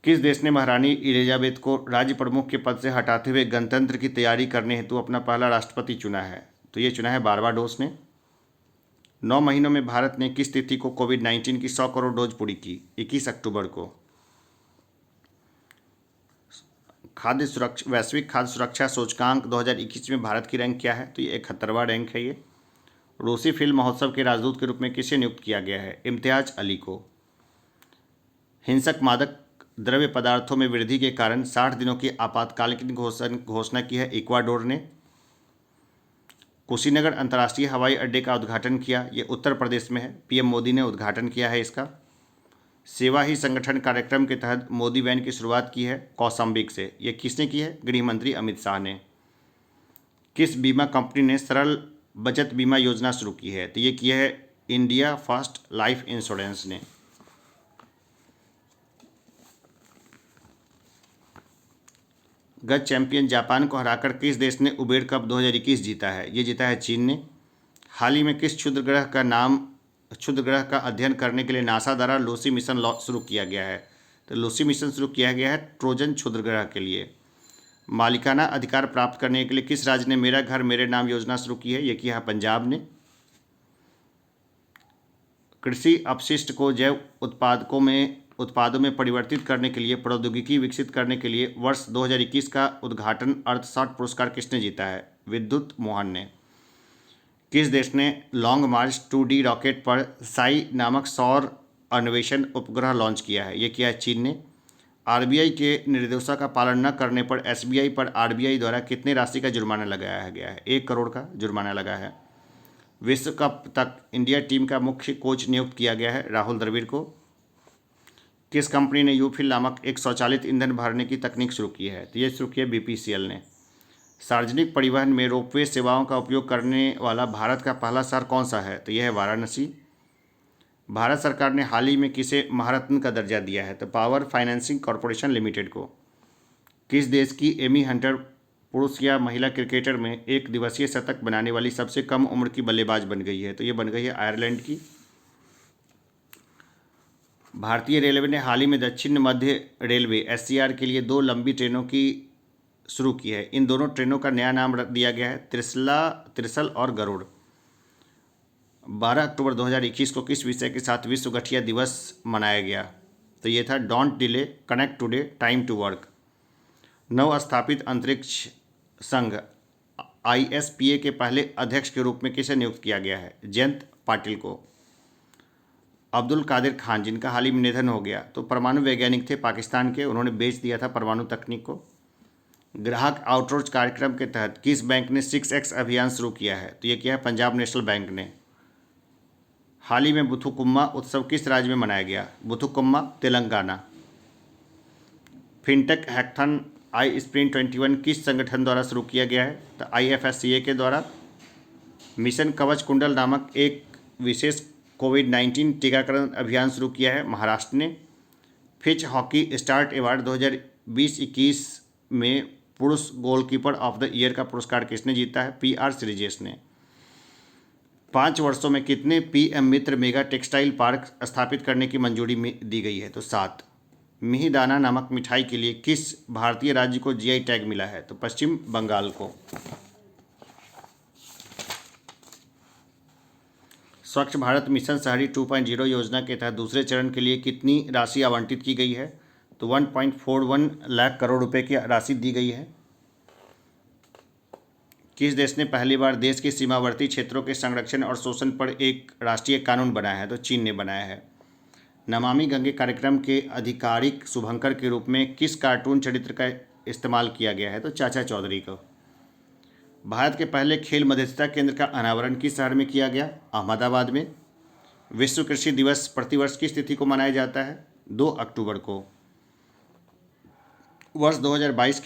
किस देश ने महारानी एलिजाबेथ को राज्य प्रमुख के पद से हटाते हुए गणतंत्र की तैयारी करने हेतु अपना पहला राष्ट्रपति चुना है? तो ये चुना है बारबाडोस ने। 9 महीनों में भारत ने किस तिथि को कोविड-19 की 100 करोड़ डोज पूरी की? 21 अक्टूबर को। वैश्विक खाद्य सुरक्षा सूचकांक 2021 में भारत की रैंक क्या है? तो ये 71वां रैंक है ये। रूसी फिल्म महोत्सव के राजदूत के रूप में किसे नियुक्त किया गया है? इम्तियाज अली को। हिंसक मादक द्रव्य पदार्थों में वृद्धि के कारण 60 दिनों की आपातकालीन घोषणा की है इक्वाडोर ने। कुशीनगर अंतर्राष्ट्रीय हवाई अड्डे का उद्घाटन किया, ये उत्तर प्रदेश में है। पीएम मोदी ने उद्घाटन किया है इसका। सेवा ही संगठन कार्यक्रम के तहत मोदी वैन की शुरुआत की है कौशाम्बी से। ये किसने की है? गृह मंत्री अमित शाह ने। किस बीमा कंपनी ने सरल बचत बीमा योजना शुरू की है? तो ये किया है इंडिया फर्स्ट लाइफ इंश्योरेंस ने। गत चैंपियन जापान को हराकर किस देश ने उबेर कप 2021 जीता है? ये जीता है चीन ने। हाल ही में किस क्षुद्र ग्रह का अध्ययन करने के लिए नासा द्वारा लूसी मिशन शुरू किया गया है? तो लूसी मिशन शुरू किया गया है ट्रोजन क्षुद्र ग्रह के लिए। मालिकाना अधिकार प्राप्त करने के लिए किस राज्य ने मेरा घर मेरे नाम योजना शुरू की है? ये किया है पंजाब ने। कृषि अपशिष्ट को जैव उत्पादों में परिवर्तित करने के लिए प्रौद्योगिकी विकसित करने के लिए वर्ष 2021 का उद्घाटन अर्थशास्त्र पुरस्कार किसने जीता है? विद्युत मोहन ने। किस देश ने लॉन्ग मार्च 2D रॉकेट पर साई नामक सौर अन्वेषण उपग्रह लॉन्च किया है? ये किया है चीन ने। आरबीआई के निर्देशों का पालन न करने पर एसबीआई पर आरबीआई द्वारा कितने राशि का जुर्माना लगाया गया है? 1 करोड़ का जुर्माना लगा है। विश्व कप तक इंडिया टीम का मुख्य कोच नियुक्त किया गया है राहुल द्रविड़ को। किस कंपनी ने यूफिल नामक एक स्वचालित ईंधन भरने की तकनीक शुरू की है? तो ये शुरू की है बीपीसीएल ने। सार्वजनिक परिवहन में रोपवे सेवाओं का उपयोग करने वाला भारत का पहला शहर कौन सा है? तो यह है वाराणसी। भारत सरकार ने हाल ही में किसे महारत्न का दर्जा दिया है? तो पावर फाइनेंसिंग कॉरपोरेशन लिमिटेड को। किस देश की एमी हंटर पुरुष या महिला क्रिकेटर में एक दिवसीय शतक बनाने वाली सबसे कम उम्र की बल्लेबाज बन गई है? तो ये बन गई है आयरलैंड की। भारतीय रेलवे ने हाल ही में दक्षिण मध्य रेलवे एससीआर के लिए 2 लंबी ट्रेनों की शुरू की है। इन दोनों ट्रेनों का नया नाम रख दिया गया है त्रिशल और गरुड़। 12 अक्टूबर 2021 को किस विषय के साथ विश्व गठिया दिवस मनाया गया? तो ये था don't delay connect today time to work. नवस्थापित अंतरिक्ष संघ ISPA के पहले अध्यक्ष के रूप में किसे नियुक्त किया गया है? जयंत पाटिल को। अब्दुल कादिर खान जिनका हाल ही में निधन हो गया, तो परमाणु वैज्ञानिक थे पाकिस्तान के, उन्होंने बेच दिया था परमाणु तकनीक को। ग्राहक आउटरीच कार्यक्रम के तहत किस बैंक ने 6X अभियान शुरू किया है? तो ये किया है पंजाब नेशनल बैंक ने। हाल ही में बुथुकुम्मा उत्सव किस राज्य में मनाया गया? बुथुकुम्मा तेलंगाना। फिनटेक हैकथन आई स्प्रिंट 21 किस संगठन द्वारा शुरू किया गया है? तो IFSCA के द्वारा। मिशन कवच कुंडल नामक एक विशेष कोविड-19 टीकाकरण अभियान शुरू किया है महाराष्ट्र ने। फिच हॉकी स्टार्ट अवार्ड 2020-21 में पुरुष गोलकीपर ऑफ द ईयर का पुरस्कार किसने जीता है? PR श्रीजेश ने। 5 वर्षों में कितने पीएम मित्र मेगा टेक्सटाइल पार्क स्थापित करने की मंजूरी दी गई है? तो 7। मिहिदाना नामक मिठाई के लिए किस भारतीय राज्य को जीआई टैग मिला है? तो पश्चिम बंगाल को। स्वच्छ भारत मिशन शहरी 2.0 योजना के तहत दूसरे चरण के लिए कितनी राशि आवंटित की गई है? तो 1.41 लाख करोड़ रुपए की राशि दी गई है। किस देश ने पहली बार देश के सीमावर्ती क्षेत्रों के संरक्षण और शोषण पर एक राष्ट्रीय कानून बनाया है? तो चीन ने बनाया है। नमामि गंगे कार्यक्रम के आधिकारिक शुभंकर के रूप में किस कार्टून चरित्र का इस्तेमाल किया गया है? तो चाचा चौधरी को। भारत के पहले खेल मध्यस्थता केंद्र का अनावरण किस शहर में किया गया? अहमदाबाद में। विश्व कृषि दिवस प्रतिवर्ष किस तिथि को मनाया जाता है? 2 अक्टूबर को। वर्ष 2022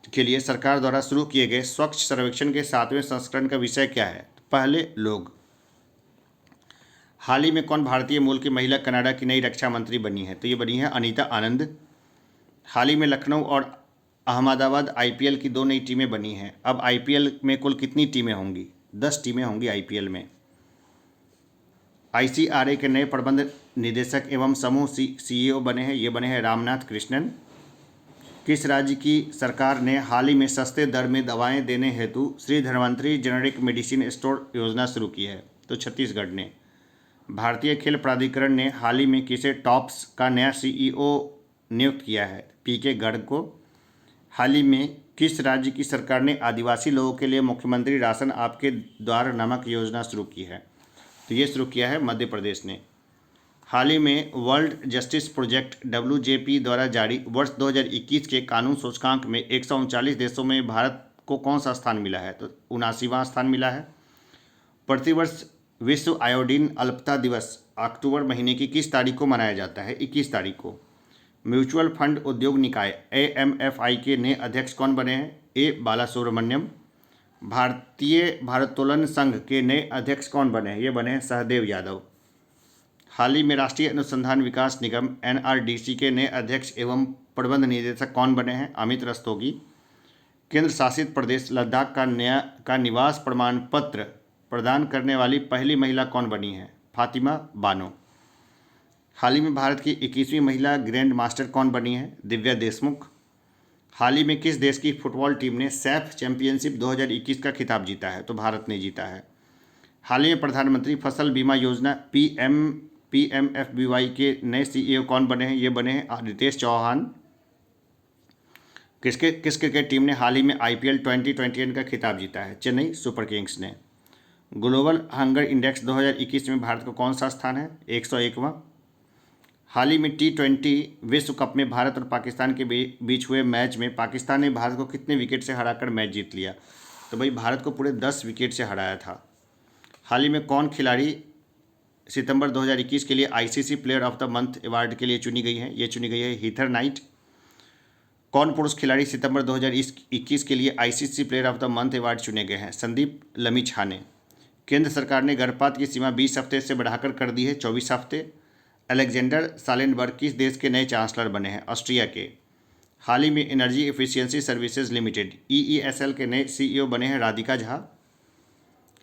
के लिए सरकार द्वारा शुरू किए गए स्वच्छ सर्वेक्षण के 7वें संस्करण का विषय क्या है? पहले लोग। हाल ही में कौन भारतीय मूल की महिला कनाडा की नई रक्षा मंत्री बनी है? तो ये बनी है अनीता आनंद। हाल ही में लखनऊ और अहमदाबाद आईपीएल की 2 नई टीमें बनी हैं। अब आईपीएल में कुल कितनी टीमें होंगी? 10 टीमें होंगी आईपीएल में। आईसीआरए के नए प्रबंध निदेशक एवं समूह सीईओ बने हैं, ये बने हैं रामनाथ कृष्णन। किस राज्य की सरकार ने हाल ही में सस्ते दर में दवाएं देने हेतु Shri Dhanvantari generic medicine store योजना शुरू की है? तो छत्तीसगढ़ ने। भारतीय खेल प्राधिकरण ने हाल ही में किसे टॉप्स का नया सीईओ नियुक्त किया है? पीके गर्ग को। हाल ही में किस राज्य की सरकार ने आदिवासी लोगों के लिए मुख्यमंत्री राशन आपके द्वार नामक योजना शुरू की है? तो ये शुरू किया है मध्य प्रदेश ने। हाल ही में वर्ल्ड जस्टिस प्रोजेक्ट WJP द्वारा जारी वर्ष 2021 के कानून सूचकांक में 139 देशों में भारत को कौन सा स्थान मिला है? तो 79वां स्थान मिला है। प्रतिवर्ष विश्व आयोडीन अल्पता दिवस अक्टूबर महीने की किस तारीख को मनाया जाता है? 21 तारीख को। म्यूचुअल फंड उद्योग निकाय AMFI के नए अध्यक्ष कौन बने हैं? A बालासुब्रमण्यम। भारतीय भारोत्तोलन संघ के नए अध्यक्ष कौन बने हैं? ये बने हैं सहदेव यादव। हाल ही में राष्ट्रीय अनुसंधान विकास निगम NRDC के नए अध्यक्ष एवं प्रबंध निदेशक कौन बने हैं? अमित रस्तोगी। केंद्र शासित प्रदेश लद्दाख का निवास प्रमाण पत्र प्रदान करने वाली पहली महिला कौन बनी है? फातिमा बानो। हाल ही में भारत की 21वीं महिला ग्रैंड मास्टर कौन बनी है? दिव्या देशमुख। हाल ही में किस देश की फुटबॉल टीम ने सैफ चैंपियनशिप 2021 का खिताब जीता है? तो भारत ने जीता है। हाल ही में प्रधानमंत्री फसल बीमा योजना PMFBY के नए सीईओ कौन बने हैं? ये बने हैं रितेश चौहान। किस क्रिकेट टीम ने हाल ही में IPL 2021 का खिताब जीता है? चेन्नई सुपर किंग्स ने। ग्लोबल हंगर इंडेक्स 2021 में भारत को कौन सा स्थान है? 101वां। हाल ही में T20 विश्व कप में भारत और पाकिस्तान के बीच हुए मैच में पाकिस्तान ने भारत को कितने विकेट से हराकर मैच जीत लिया? तो भाई भारत को पूरे 10 विकेट से हराया था। हाल ही में कौन खिलाड़ी सितंबर 2021 के लिए ICC player of the month award के लिए चुनी गई है? ये चुनी गई है हीथर नाइट। कौन पुरुष खिलाड़ी सितंबर 2021 के लिए ICC player of the month award चुने गए हैं? संदीप लमिछा ने। केंद्र सरकार ने गर्भपात की सीमा 20 हफ्ते से बढ़ाकर कर दी है 24 हफ्ते। अलेक्जेंडर सालेनबर्ग किस देश के नए चांसलर बने हैं? ऑस्ट्रिया के। हाल ही में energy efficiency services limited EESL के नए CEO बने हैं राधिका झा।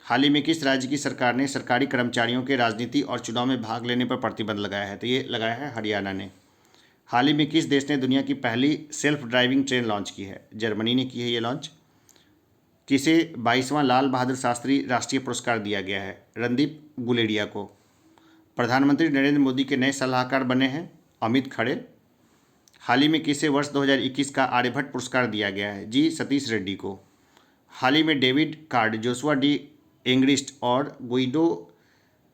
हाल ही में किस राज्य की सरकार ने सरकारी कर्मचारियों के राजनीति और चुनाव में भाग लेने पर प्रतिबंध लगाया है? तो ये लगाया है हरियाणा ने। हाल ही में किस देश ने दुनिया की पहली सेल्फ ड्राइविंग ट्रेन लॉन्च की है? जर्मनी ने की है ये लॉन्च। किसे 22वां लाल बहादुर शास्त्री राष्ट्रीय पुरस्कार दिया गया है? रणदीप गुलेरिया को। प्रधानमंत्री नरेंद्र मोदी के नए सलाहकार बने हैं अमित खड़े। हाल ही में किसे वर्ष 2021 का आर्यभट्ट पुरस्कार दिया गया है? जी सतीश रेड्डी को। हाल ही में David card, Joshua D Angrist और गुइडो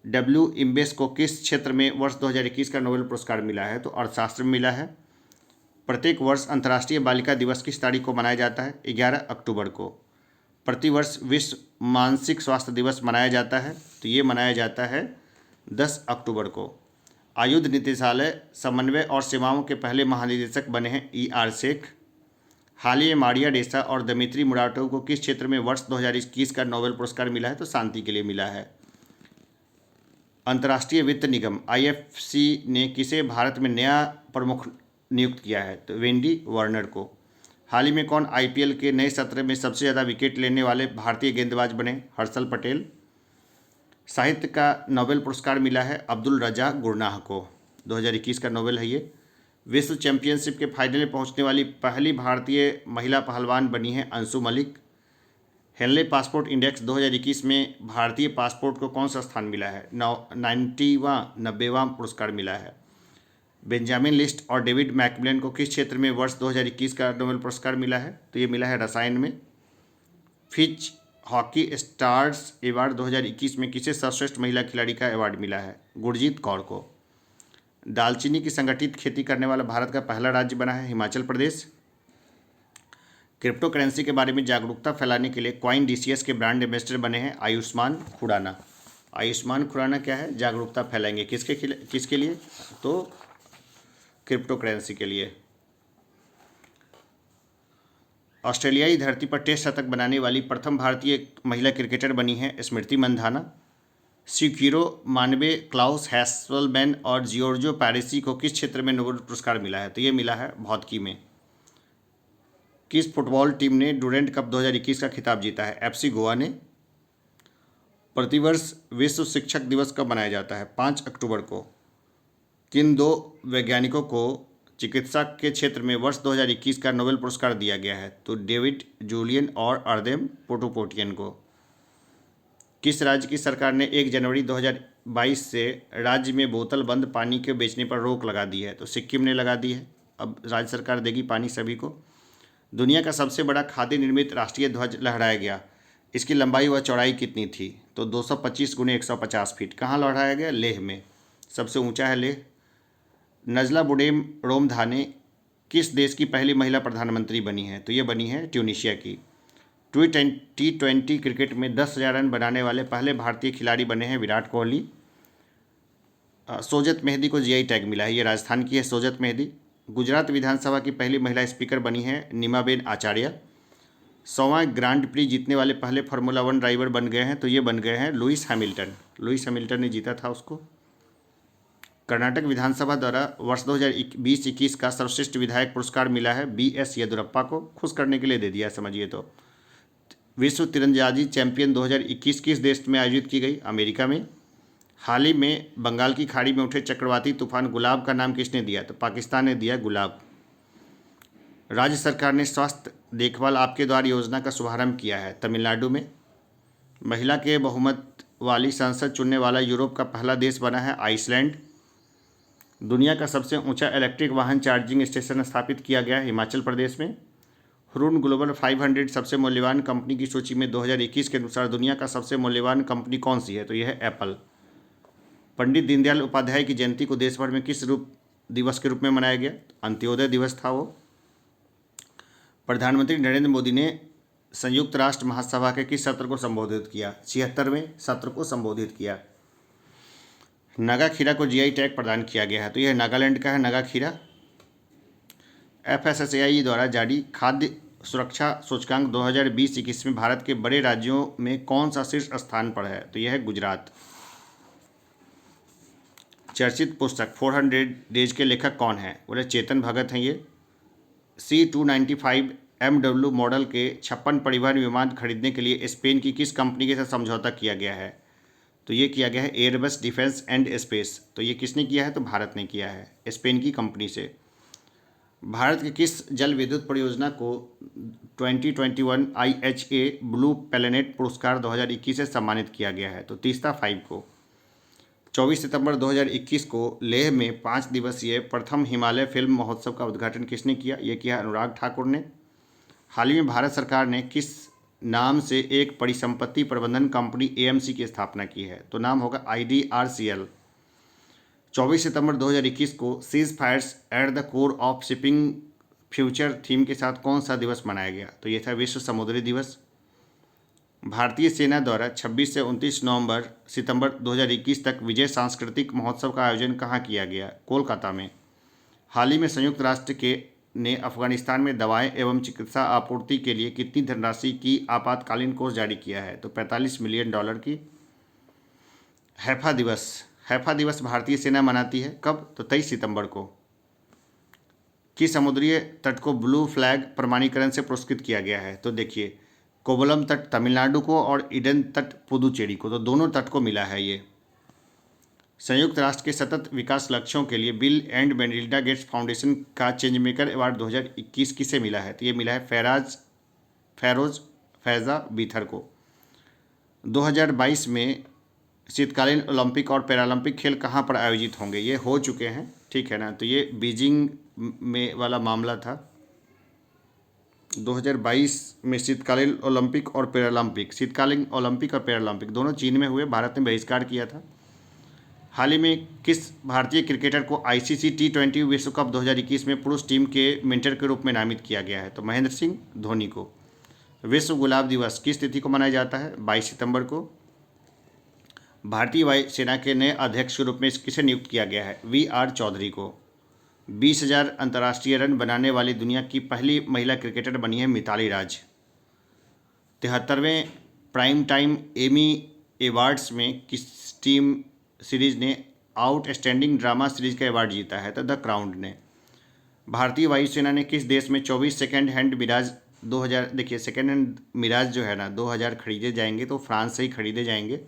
W इम्बेस को किस क्षेत्र में वर्ष 2021 का नोबेल पुरस्कार मिला है? तो अर्थशास्त्र में मिला है। प्रत्येक वर्ष अंतर्राष्ट्रीय बालिका दिवस किस तारीख को मनाया जाता है? 11 अक्टूबर को। प्रतिवर्ष विश्व मानसिक स्वास्थ्य दिवस मनाया जाता है, तो ये मनाया जाता है 10 अक्टूबर को। आयुध निदेशालय समन्वय और सेवाओं के पहले महानिदेशक बने हैं ER शेख। हाल ही में मारिया डेसा और दमित्री मुराटोव को किस क्षेत्र में वर्ष 2021 का नोबेल पुरस्कार मिला है? तो शांति के लिए मिला है। अंतर्राष्ट्रीय वित्त निगम IFC ने किसे भारत में नया प्रमुख नियुक्त किया है? तो वेंडी वार्नर को। हाल ही में कौन IPL के नए सत्र में सबसे ज़्यादा विकेट लेने वाले भारतीय गेंदबाज बने? हर्षल पटेल। साहित्य का नोबेल पुरस्कार मिला है अब्दुल रजा गुरनाह को, 2021 का नोबेल है ये। विश्व चैंपियनशिप के फाइनल में पहुंचने वाली पहली भारतीय महिला पहलवान बनी है Anshu Malik. Henley passport index 2021 में भारतीय पासपोर्ट को कौन सा स्थान मिला है? 90वां पुरस्कार मिला है। बेंजामिन लिस्ट और डेविड मैकमिलन को किस क्षेत्र में वर्ष 2021 का नोबेल पुरस्कार मिला है? तो ये मिला है रसायन में। फिच हॉकी स्टार्स अवार्ड 2021 में किसे सर्वश्रेष्ठ महिला खिलाड़ी का अवार्ड मिला है? गुरजीत कौर को। दालचीनी की संगठित खेती करने वाला भारत का पहला राज्य बना है हिमाचल प्रदेश। क्रिप्टो करेंसी के बारे में जागरूकता फैलाने के लिए कॉइन डीसीएस के ब्रांड एम्बेसडर बने हैं आयुष्मान खुराना। आयुष्मान खुराना क्या है? जागरूकता फैलाएंगे किसके लिए? तो क्रिप्टो करेंसी के लिए। ऑस्ट्रेलियाई धरती पर टेस्ट शतक बनाने वाली प्रथम भारतीय महिला क्रिकेटर बनी है स्मृति मंधाना। सिक्यूरो मानवे, क्लाउस हैसलमैन और जियोर्जो पैरिसी को किस क्षेत्र में नोबेल पुरस्कार मिला है? तो ये मिला है भौतिकी में। किस फुटबॉल टीम ने डुरेंट कप 2021 का खिताब जीता है? एफसी गोवा ने। प्रतिवर्ष विश्व शिक्षक दिवस कब मनाया जाता है? 5 अक्टूबर को। किन दो वैज्ञानिकों को चिकित्सा के क्षेत्र में वर्ष 2021 का नोबेल पुरस्कार दिया गया है? तो डेविड जूलियन और अर्देम पोटोपोटियन को। किस राज्य की सरकार ने 1 जनवरी 2022 से राज्य में बोतल बंद पानी के बेचने पर रोक लगा दी है? तो सिक्किम ने लगा दी है। अब राज्य सरकार देगी पानी सभी को। दुनिया का सबसे बड़ा खादी निर्मित राष्ट्रीय ध्वज लहराया गया, इसकी लंबाई व चौड़ाई कितनी थी? तो 225 × 150 फीट। कहाँ लहराया गया? लेह में, सबसे ऊंचा है लेह। नजला बुडेम रोमधाने किस देश की पहली महिला प्रधानमंत्री बनी है? तो ये बनी है ट्यूनीशिया की। T20 क्रिकेट में 10,000 रन बनाने वाले पहले भारतीय खिलाड़ी बने हैं विराट कोहली। सोजत मेहदी को जीआई टैग मिला है, ये राजस्थान की है सोजत मेहदी। गुजरात विधानसभा की पहली महिला स्पीकर बनी है नीमाबेन आचार्य। 100वां ग्रांड प्री जीतने वाले पहले फार्मूला 1 ड्राइवर बन गए हैं, तो ये बन गए हैं लुइस हैमिल्टन। लुइस हैमिल्टन ने जीता था उसको। कर्नाटक विधानसभा द्वारा वर्ष 2020-21 का सर्वश्रेष्ठ विधायक पुरस्कार मिला है BS येदुरप्पा को। खुश करने के लिए दे दिया समझिए। तो विश्व तीरंदाजी चैंपियन 2021 किस देश में आयोजित की गई? अमेरिका में। हाल ही में बंगाल की खाड़ी में उठे चक्रवाती तूफान गुलाब का नाम किसने दिया? तो पाकिस्तान ने दिया गुलाब। राज्य सरकार ने स्वास्थ्य देखभाल आपके द्वार योजना का शुभारंभ किया है तमिलनाडु में। महिला के बहुमत वाली संसद चुनने वाला यूरोप का पहला देश बना है आइसलैंड। दुनिया का सबसे ऊंचा इलेक्ट्रिक वाहन चार्जिंग स्टेशन स्थापित किया गया है हिमाचल प्रदेश में। हुरून ग्लोबल 500 सबसे मूल्यवान कंपनी की सूची में 2021 के अनुसार दुनिया का सबसे मूल्यवान कंपनी कौन सी है? तो यह है एप्पल। पंडित दीनदयाल उपाध्याय की जयंती को देश भर में किस दिवस के रूप में मनाया गया? अंत्योदय दिवस था वो। प्रधानमंत्री नरेंद्र मोदी ने संयुक्त राष्ट्र महासभा के किस सत्र को संबोधित किया? 76वें सत्र को संबोधित किया। नागा खीरा को जीआई टैग प्रदान किया गया है, तो यह नागालैंड का है नागा खीरा। FSSAI द्वारा जारी खाद्य सुरक्षा सूचकांक 2020-21 में भारत के बड़े राज्यों में कौन सा शीर्ष स्थान पर है? तो यह है गुजरात। चर्चित पुस्तक 400 डेज के लेखक कौन है? बोले चेतन भगत हैं ये। C295 MW मॉडल के 56 परिवहन विमान खरीदने के लिए स्पेन की किस कंपनी के साथ समझौता किया गया है? तो ये किया गया है एयरबस डिफेंस एंड स्पेस। तो ये किसने किया है? तो भारत ने किया है स्पेन की कंपनी से। भारत की किस जल विद्युत परियोजना को 2021 IHA ब्लू प्लैनेट पुरस्कार 2021 से सम्मानित किया गया है? तो तीस्ता 5 को। 24 सितंबर 2021 को लेह में 5 दिवसीय प्रथम हिमालय फिल्म महोत्सव का उद्घाटन किसने किया? ये किया अनुराग ठाकुर ने। हाल ही में भारत सरकार ने किस नाम से एक परिसंपत्ति प्रबंधन कंपनी AMC की स्थापना की है? तो नाम होगा IDRCL। 24 सितंबर 2021 को seafarers at the core of shipping future theme के साथ कौन सा दिवस मनाया गया? तो ये था विश्व समुद्री दिवस। भारतीय सेना द्वारा 26 से 29 सितंबर 2021 तक विजय सांस्कृतिक महोत्सव का आयोजन कहाँ किया गया? कोलकाता में। हाल ही में संयुक्त राष्ट्र ने अफगानिस्तान में दवाएं एवं चिकित्सा आपूर्ति के लिए कितनी धनराशि की आपातकालीन कोष जारी किया है? तो $45 मिलियन की। हैफा दिवस भारतीय सेना मनाती है कब? तो 23 सितंबर को। किस समुद्री तट को ब्लू फ्लैग प्रमाणीकरण से पुरस्कृत किया गया है? तो देखिए कोवलम तट तमिलनाडु को और ईडन तट पुदुचेरी को, तो दोनों तट को मिला है ये। संयुक्त राष्ट्र के सतत विकास लक्ष्यों के लिए bill and Melinda Gates foundation का चेंज मेकर अवार्ड 2021 किसे मिला है? तो ये मिला है फेरोज फैज़ा बीथर को। 2022 में शीतकालीन ओलंपिक और पैरालंपिक खेल कहाँ पर आयोजित होंगे? ये हो चुके हैं, ठीक है ना। तो ये बीजिंग में वाला मामला था। 2022 में शीतकालीन ओलंपिक और पैरालंपिक दोनों चीन में हुए। भारत ने बहिष्कार किया था। हाल ही में किस भारतीय क्रिकेटर को आईसीसी T20 विश्व कप 2021 में पुरुष टीम के मेंटर के रूप में नामित किया गया है? तो महेंद्र सिंह धोनी को। विश्व गुलाब दिवस किस तिथि को मनाया जाता है? 22 सितंबर को। भारतीय वायु सेना के नए अध्यक्ष के रूप में किसे नियुक्त किया गया है? VR चौधरी को। 20,000 अंतर्राष्ट्रीय रन बनाने वाली दुनिया की पहली महिला क्रिकेटर बनी है मिताली राज। 73वें प्राइम टाइम एमी अवार्ड्स में किस टीम सीरीज ने आउटस्टैंडिंग ड्रामा सीरीज का अवार्ड जीता है? तो द क्राउन ने। भारतीय वायुसेना ने किस देश में 24 सेकेंड हैंड मिराज 2000, देखिए सेकेंड हैंड मिराज जो है ना 2000 खरीदे जाएंगे, तो फ्रांस से ही खरीदे जाएंगे।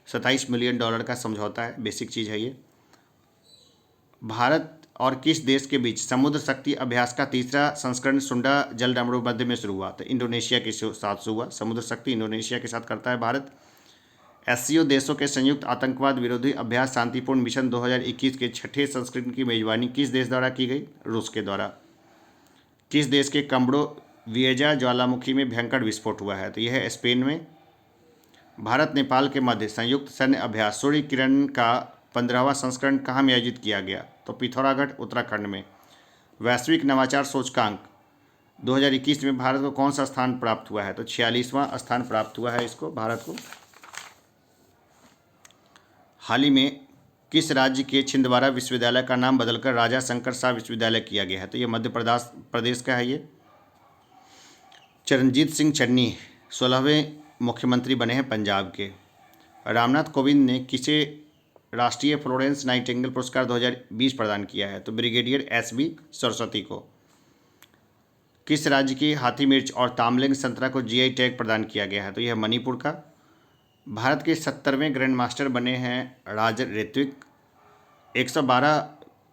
$27 मिलियन का समझौता है, बेसिक चीज़ है ये। भारत और किस देश के बीच समुद्र शक्ति अभ्यास का तीसरा संस्करण सुंडा जल डामरू मध्य में शुरू हुआ? तो इंडोनेशिया के साथ हुआ। समुद्र शक्ति इंडोनेशिया के साथ करता है भारत। SCO देशों के संयुक्त आतंकवाद विरोधी अभ्यास शांतिपूर्ण मिशन 2021 के छठे संस्करण की मेजबानी किस देश द्वारा की गई? रूस के द्वारा। किस देश के कम्बोडो वियजा ज्वालामुखी में भयंकर विस्फोट हुआ है? तो यह है स्पेन में। भारत नेपाल के मध्य संयुक्त सैन्य अभ्यास सूर्य किरण का 15वां संस्करण कहाँ में आयोजित किया गया? तो पिथौरागढ़ उत्तराखंड में। वैश्विक नवाचार सूचकांक 2021 में भारत को कौन सा स्थान प्राप्त हुआ है? तो 46वां स्थान प्राप्त हुआ है इसको, भारत को। हाल ही में किस राज्य के छिंदवाड़ा विश्वविद्यालय का नाम बदलकर राजा शंकर शाह विश्वविद्यालय किया गया है? तो ये मध्य प्रदेश का है ये। चरणजीत सिंह चन्नी 16वें मुख्यमंत्री बने हैं पंजाब के। रामनाथ कोविंद ने किसे राष्ट्रीय फ्लोरेंस नाइटिंगेल पुरस्कार 2020 प्रदान किया है? तो ब्रिगेडियर SB सरस्वती को। किस राज्य की हाथी मिर्च और तामलिंग संतरा को GI टैग प्रदान किया गया है? तो यह मणिपुर का। भारत के 70वें ग्रैंड मास्टर बने हैं राज ऋत्विक। 112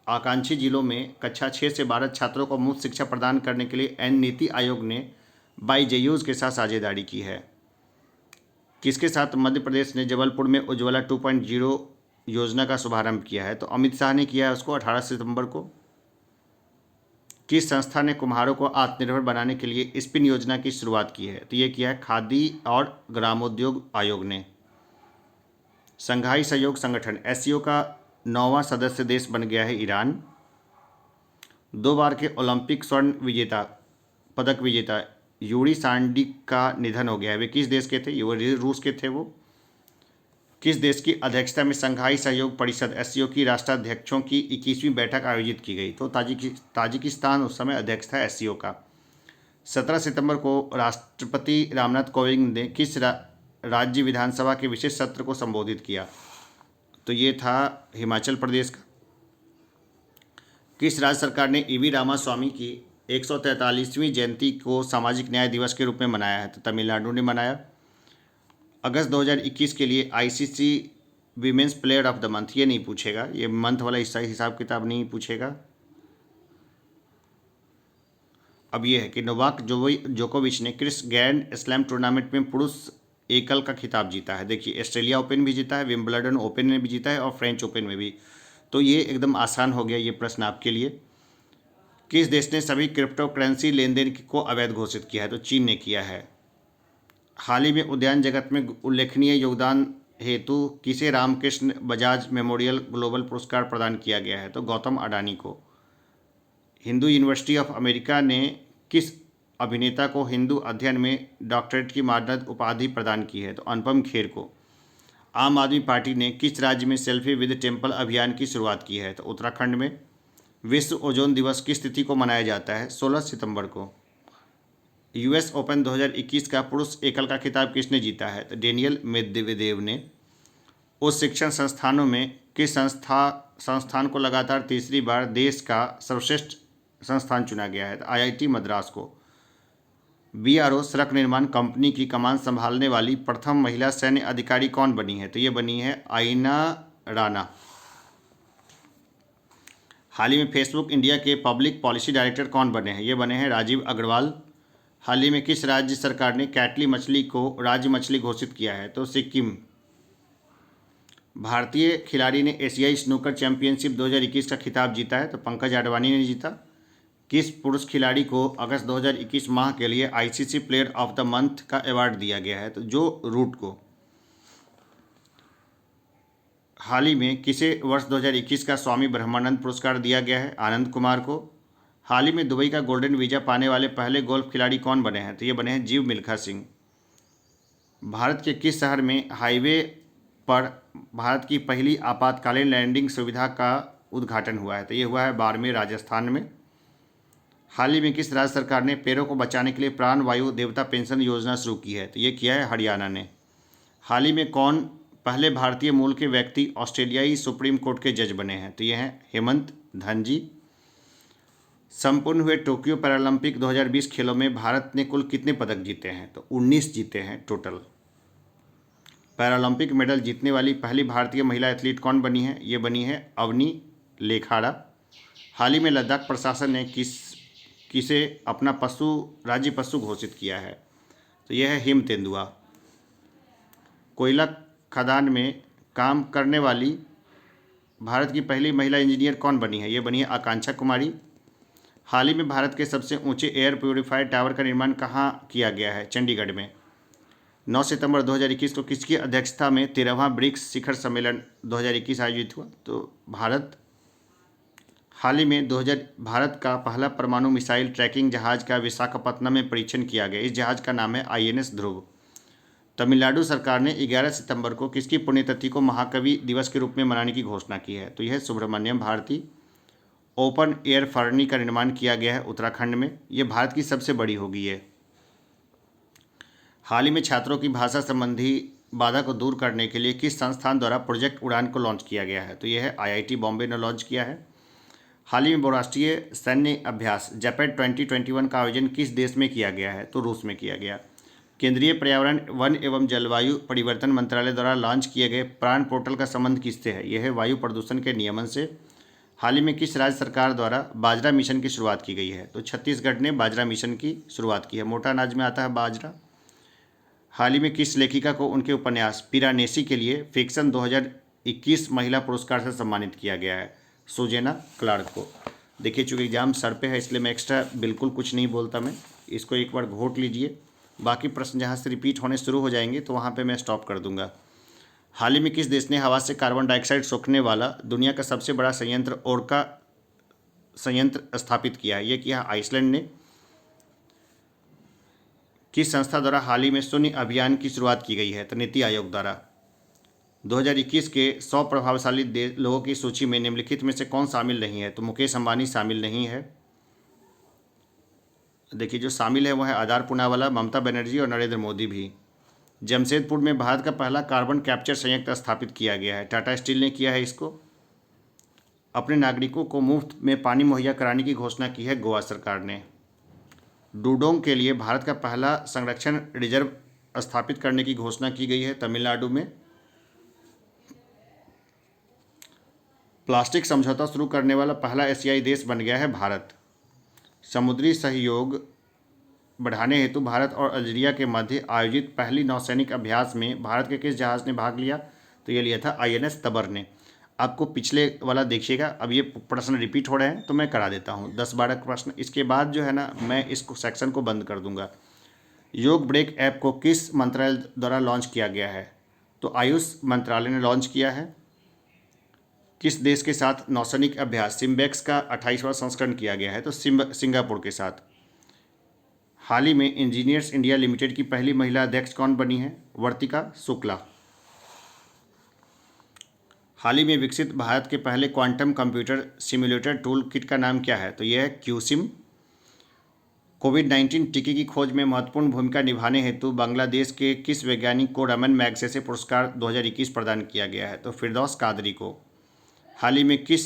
आकांक्षी जिलों में कक्षा 6 से 12 छात्रों को मुफ्त शिक्षा प्रदान करने के लिए नीति आयोग ने बाईजेयूज के साथ साझेदारी की है। किसके साथ मध्य प्रदेश ने जबलपुर में उज्ज्वला 2.0 योजना का शुभारंभ किया है? तो अमित शाह ने किया है उसको 18 सितंबर को। किस संस्था ने कुम्हारों को आत्मनिर्भर बनाने के लिए स्पिन योजना की शुरुआत की है? तो ये किया है खादी और ग्रामोद्योग आयोग ने। संघाई सहयोग संगठन SCO का 9वां सदस्य देश बन गया है ईरान। 2 बार के ओलंपिक स्वर्ण पदक विजेता यूरी सांडिक का निधन हो गया है। वे किस देश के थे? वो रूस के थे। वो किस देश की अध्यक्षता में संघाई सहयोग परिषद SCO की राष्ट्राध्यक्षों की 21वीं बैठक आयोजित की गई? तो ताजिकिस्तान उस समय अध्यक्ष था SCO का। 17 सितंबर को राष्ट्रपति रामनाथ कोविंद ने किस राज्य विधानसभा के विशेष सत्र को संबोधित किया? तो ये था हिमाचल प्रदेश का। किस राज्य सरकार ने EV रामास्वामी की 143वीं जयंती को सामाजिक न्याय दिवस के रूप में मनाया है? तो तमिलनाडु ने मनाया। अगस्त 2021 के लिए ICC women's player of the month, ये नहीं पूछेगा, ये मंथ वाला हिसाब किताब नहीं पूछेगा। अब ये है कि नोवाक जोकोविच ने किस ग्रैंड स्लैम टूर्नामेंट में पुरुष एकल का खिताब जीता है? देखिए ऑस्ट्रेलिया ओपन भी जीता है, विंबलडन ओपन में भी जीता है और फ्रेंच ओपन में भी। तो ये एकदम आसान हो गया ये प्रश्न आपके लिए। किस देश ने सभी क्रिप्टो करेंसी लेन देन को अवैध घोषित किया है? तो चीन ने किया है। हाल ही में उद्यान जगत में उल्लेखनीय योगदान हेतु किसे रामकृष्ण बजाज मेमोरियल ग्लोबल पुरस्कार प्रदान किया गया है? तो गौतम अडानी को। हिंदू यूनिवर्सिटी ऑफ अमेरिका ने किस अभिनेता को हिंदू अध्ययन में डॉक्टरेट की मानद उपाधि प्रदान की है? तो अनुपम खेर को। आम आदमी पार्टी ने किस राज्य में सेल्फी विद टेम्पल अभियान की शुरुआत की है? तो उत्तराखंड में। विश्व ओजोन दिवस किस तिथि को मनाया जाता है? 16 सितंबर को। US ओपन 2021 का पुरुष एकल का खिताब किसने जीता है? तो डेनियल मेदवेदेव ने। उच्च शिक्षण संस्थानों में किस संस्थान को लगातार तीसरी बार देश का सर्वश्रेष्ठ संस्थान चुना गया है? तो IIT मद्रास को। बीआरओ सड़क निर्माण कंपनी की कमान संभालने वाली प्रथम महिला सैन्य अधिकारी कौन बनी है? तो ये बनी है आइना राणा। हाल ही में फेसबुक इंडिया के पब्लिक पॉलिसी डायरेक्टर कौन बने हैं? ये बने हैं राजीव अग्रवाल। हाल ही में किस राज्य सरकार ने कैटली मछली को राज्य मछली घोषित किया है? तो सिक्किम। भारतीय खिलाड़ी ने एशियाई स्नूकर चैंपियनशिप 2021 का खिताब जीता है? तो पंकज आडवाणी ने जीता। किस पुरुष खिलाड़ी को अगस्त 2021 माह के लिए ICC player of the month का अवार्ड दिया गया है? तो जो रूट को। हाल ही में किसे वर्ष 2021 का स्वामी ब्रह्मानंद पुरस्कार दिया गया है? आनंद कुमार को। हाल ही में दुबई का गोल्डन वीजा पाने वाले पहले गोल्फ खिलाड़ी कौन बने हैं? तो ये बने हैं जीव मिल्खा सिंह। भारत के किस शहर में हाईवे पर भारत की पहली आपातकालीन लैंडिंग सुविधा का उद्घाटन हुआ है? तो ये हुआ है बाड़मेर, राजस्थान में। हाल ही में किस राज्य सरकार ने पेड़ों को बचाने के लिए प्राण वायु देवता पेंशन योजना शुरू की है? तो ये किया है हरियाणा ने। हाल ही में कौन पहले भारतीय मूल के व्यक्ति ऑस्ट्रेलियाई सुप्रीम कोर्ट के जज बने हैं? तो ये हैं हेमंत धनजी। संपूर्ण हुए टोक्यो पैरालंपिक 2020 खेलों में भारत ने कुल कितने पदक जीते हैं? तो 19 जीते हैं टोटल। पैरालंपिक मेडल जीतने वाली पहली भारतीय महिला एथलीट कौन बनी है? ये बनी है अवनी लेखाड़ा। हाल ही में लद्दाख प्रशासन ने किसे अपना राज्य पशु घोषित किया है? तो यह है हिम तेंदुआ। कोयला खदान में काम करने वाली भारत की पहली महिला इंजीनियर कौन बनी है? ये बनी है आकांक्षा कुमारी। हाल ही में भारत के सबसे ऊंचे एयर प्योरीफायर टावर का निर्माण कहाँ किया गया है? चंडीगढ़ में। 9 सितंबर 2021 को किसकी अध्यक्षता में 13वां ब्रिक्स शिखर सम्मेलन 2021 आयोजित हुआ? तो भारत। हाल ही में भारत का पहला परमाणु मिसाइल ट्रैकिंग जहाज का विशाखापत्तनम में परीक्षण किया गया। इस जहाज का नाम है आईएनएस ध्रुव। तमिलनाडु सरकार ने 11 सितंबर को किसकी पुण्यतिथि को महाकवि दिवस के रूप में मनाने की घोषणा की है? तो यह सुब्रमण्यम भारती। ओपन एयर फर्नी का निर्माण किया गया है उत्तराखंड में। यह भारत की सबसे बड़ी होगी ये। हाल ही में छात्रों की भाषा संबंधी बाधा को दूर करने के लिए किस संस्थान द्वारा प्रोजेक्ट उड़ान को लॉन्च किया गया है? तो यह है आईआईटी बॉम्बे ने लॉन्च किया है। हाल ही में बहुराष्ट्रीय सैन्य अभ्यास जैपेड 2021 का आयोजन किस देश में किया गया है? तो रूस में किया गया। केंद्रीय पर्यावरण वन एवं जलवायु परिवर्तन मंत्रालय द्वारा लॉन्च किए गए प्राण पोर्टल का संबंध किससे है? यह है वायु प्रदूषण के नियमन से। हाल ही में किस राज्य सरकार द्वारा बाजरा मिशन की शुरुआत की गई है? तो छत्तीसगढ़ ने बाजरा मिशन की शुरुआत की है। मोटा अनाज में आता है बाजरा। हाल ही में किस लेखिका को उनके उपन्यास पिरानेसी के लिए फिक्शन 2021 महिला पुरस्कार से सम्मानित किया गया है? सुजेना क्लार्क को। देखिए चूँकि एग्जाम सर पे है इसलिए मैं एक्स्ट्रा बिल्कुल कुछ नहीं बोलता। मैं इसको एक बार घोट लीजिए, बाकी प्रश्न जहाँ से रिपीट होने शुरू हो जाएंगे तो वहाँ पे मैं स्टॉप कर दूंगा। हाल ही में किस देश ने हवा से कार्बन डाइऑक्साइड सोखने वाला दुनिया का सबसे बड़ा संयंत्र ओरका संयंत्र स्थापित किया है? ये किया आइसलैंड ने। किस संस्था द्वारा हाल ही में शून्य अभियान की शुरुआत की गई है? तो नीति आयोग द्वारा। 2021 के 100 प्रभावशाली लोगों की सूची में निम्नलिखित में से कौन शामिल नहीं है? तो मुकेश अंबानी शामिल नहीं है। देखिए जो शामिल है वो है आधार पूनावाला, ममता बनर्जी और नरेंद्र मोदी भी। जमशेदपुर में भारत का पहला कार्बन कैप्चर संयंत्र स्थापित किया गया है। टाटा स्टील ने किया है इसको। अपने नागरिकों को मुफ्त में पानी मुहैया कराने की घोषणा की है गोवा सरकार ने। डूडोंग के लिए भारत का पहला संरक्षण रिजर्व स्थापित करने की घोषणा की गई है तमिलनाडु में। प्लास्टिक समझौता शुरू करने वाला पहला एशियाई देश बन गया है भारत। समुद्री सहयोग बढ़ाने हेतु भारत और अल्जीरिया के मध्य आयोजित पहली नौसैनिक अभ्यास में भारत के किस जहाज़ ने भाग लिया? तो ये लिया था आईएनएस तबर ने। आपको पिछले वाला देखिएगा, अब ये प्रश्न रिपीट हो रहे हैं तो मैं करा देता हूँ 10-12 प्रश्न। इसके बाद जो है ना मैं इसको सेक्शन को बंद कर दूंगा। योग ब्रेक ऐप को किस मंत्रालय द्वारा लॉन्च किया गया है? तो आयुष मंत्रालय ने लॉन्च किया है। किस देश के साथ नौसैनिक अभ्यास सिम्बेक्स का 28वां संस्करण किया गया है? तो सिंगापुर के साथ। हाल ही में इंजीनियर्स इंडिया लिमिटेड की पहली महिला अध्यक्ष कौन बनी है? वर्तिका शुक्ला। हाल ही में विकसित भारत के पहले quantum computer simulator tool kit का नाम क्या है? तो यह है क्यूसिम। कोविड-19 टीके की खोज में महत्वपूर्ण भूमिका निभाने हेतु बांग्लादेश के किस वैज्ञानिक को रमन मैगसेसे पुरस्कार 2021 प्रदान किया गया है? तो फिरदौस कादरी को। हाल ही में किस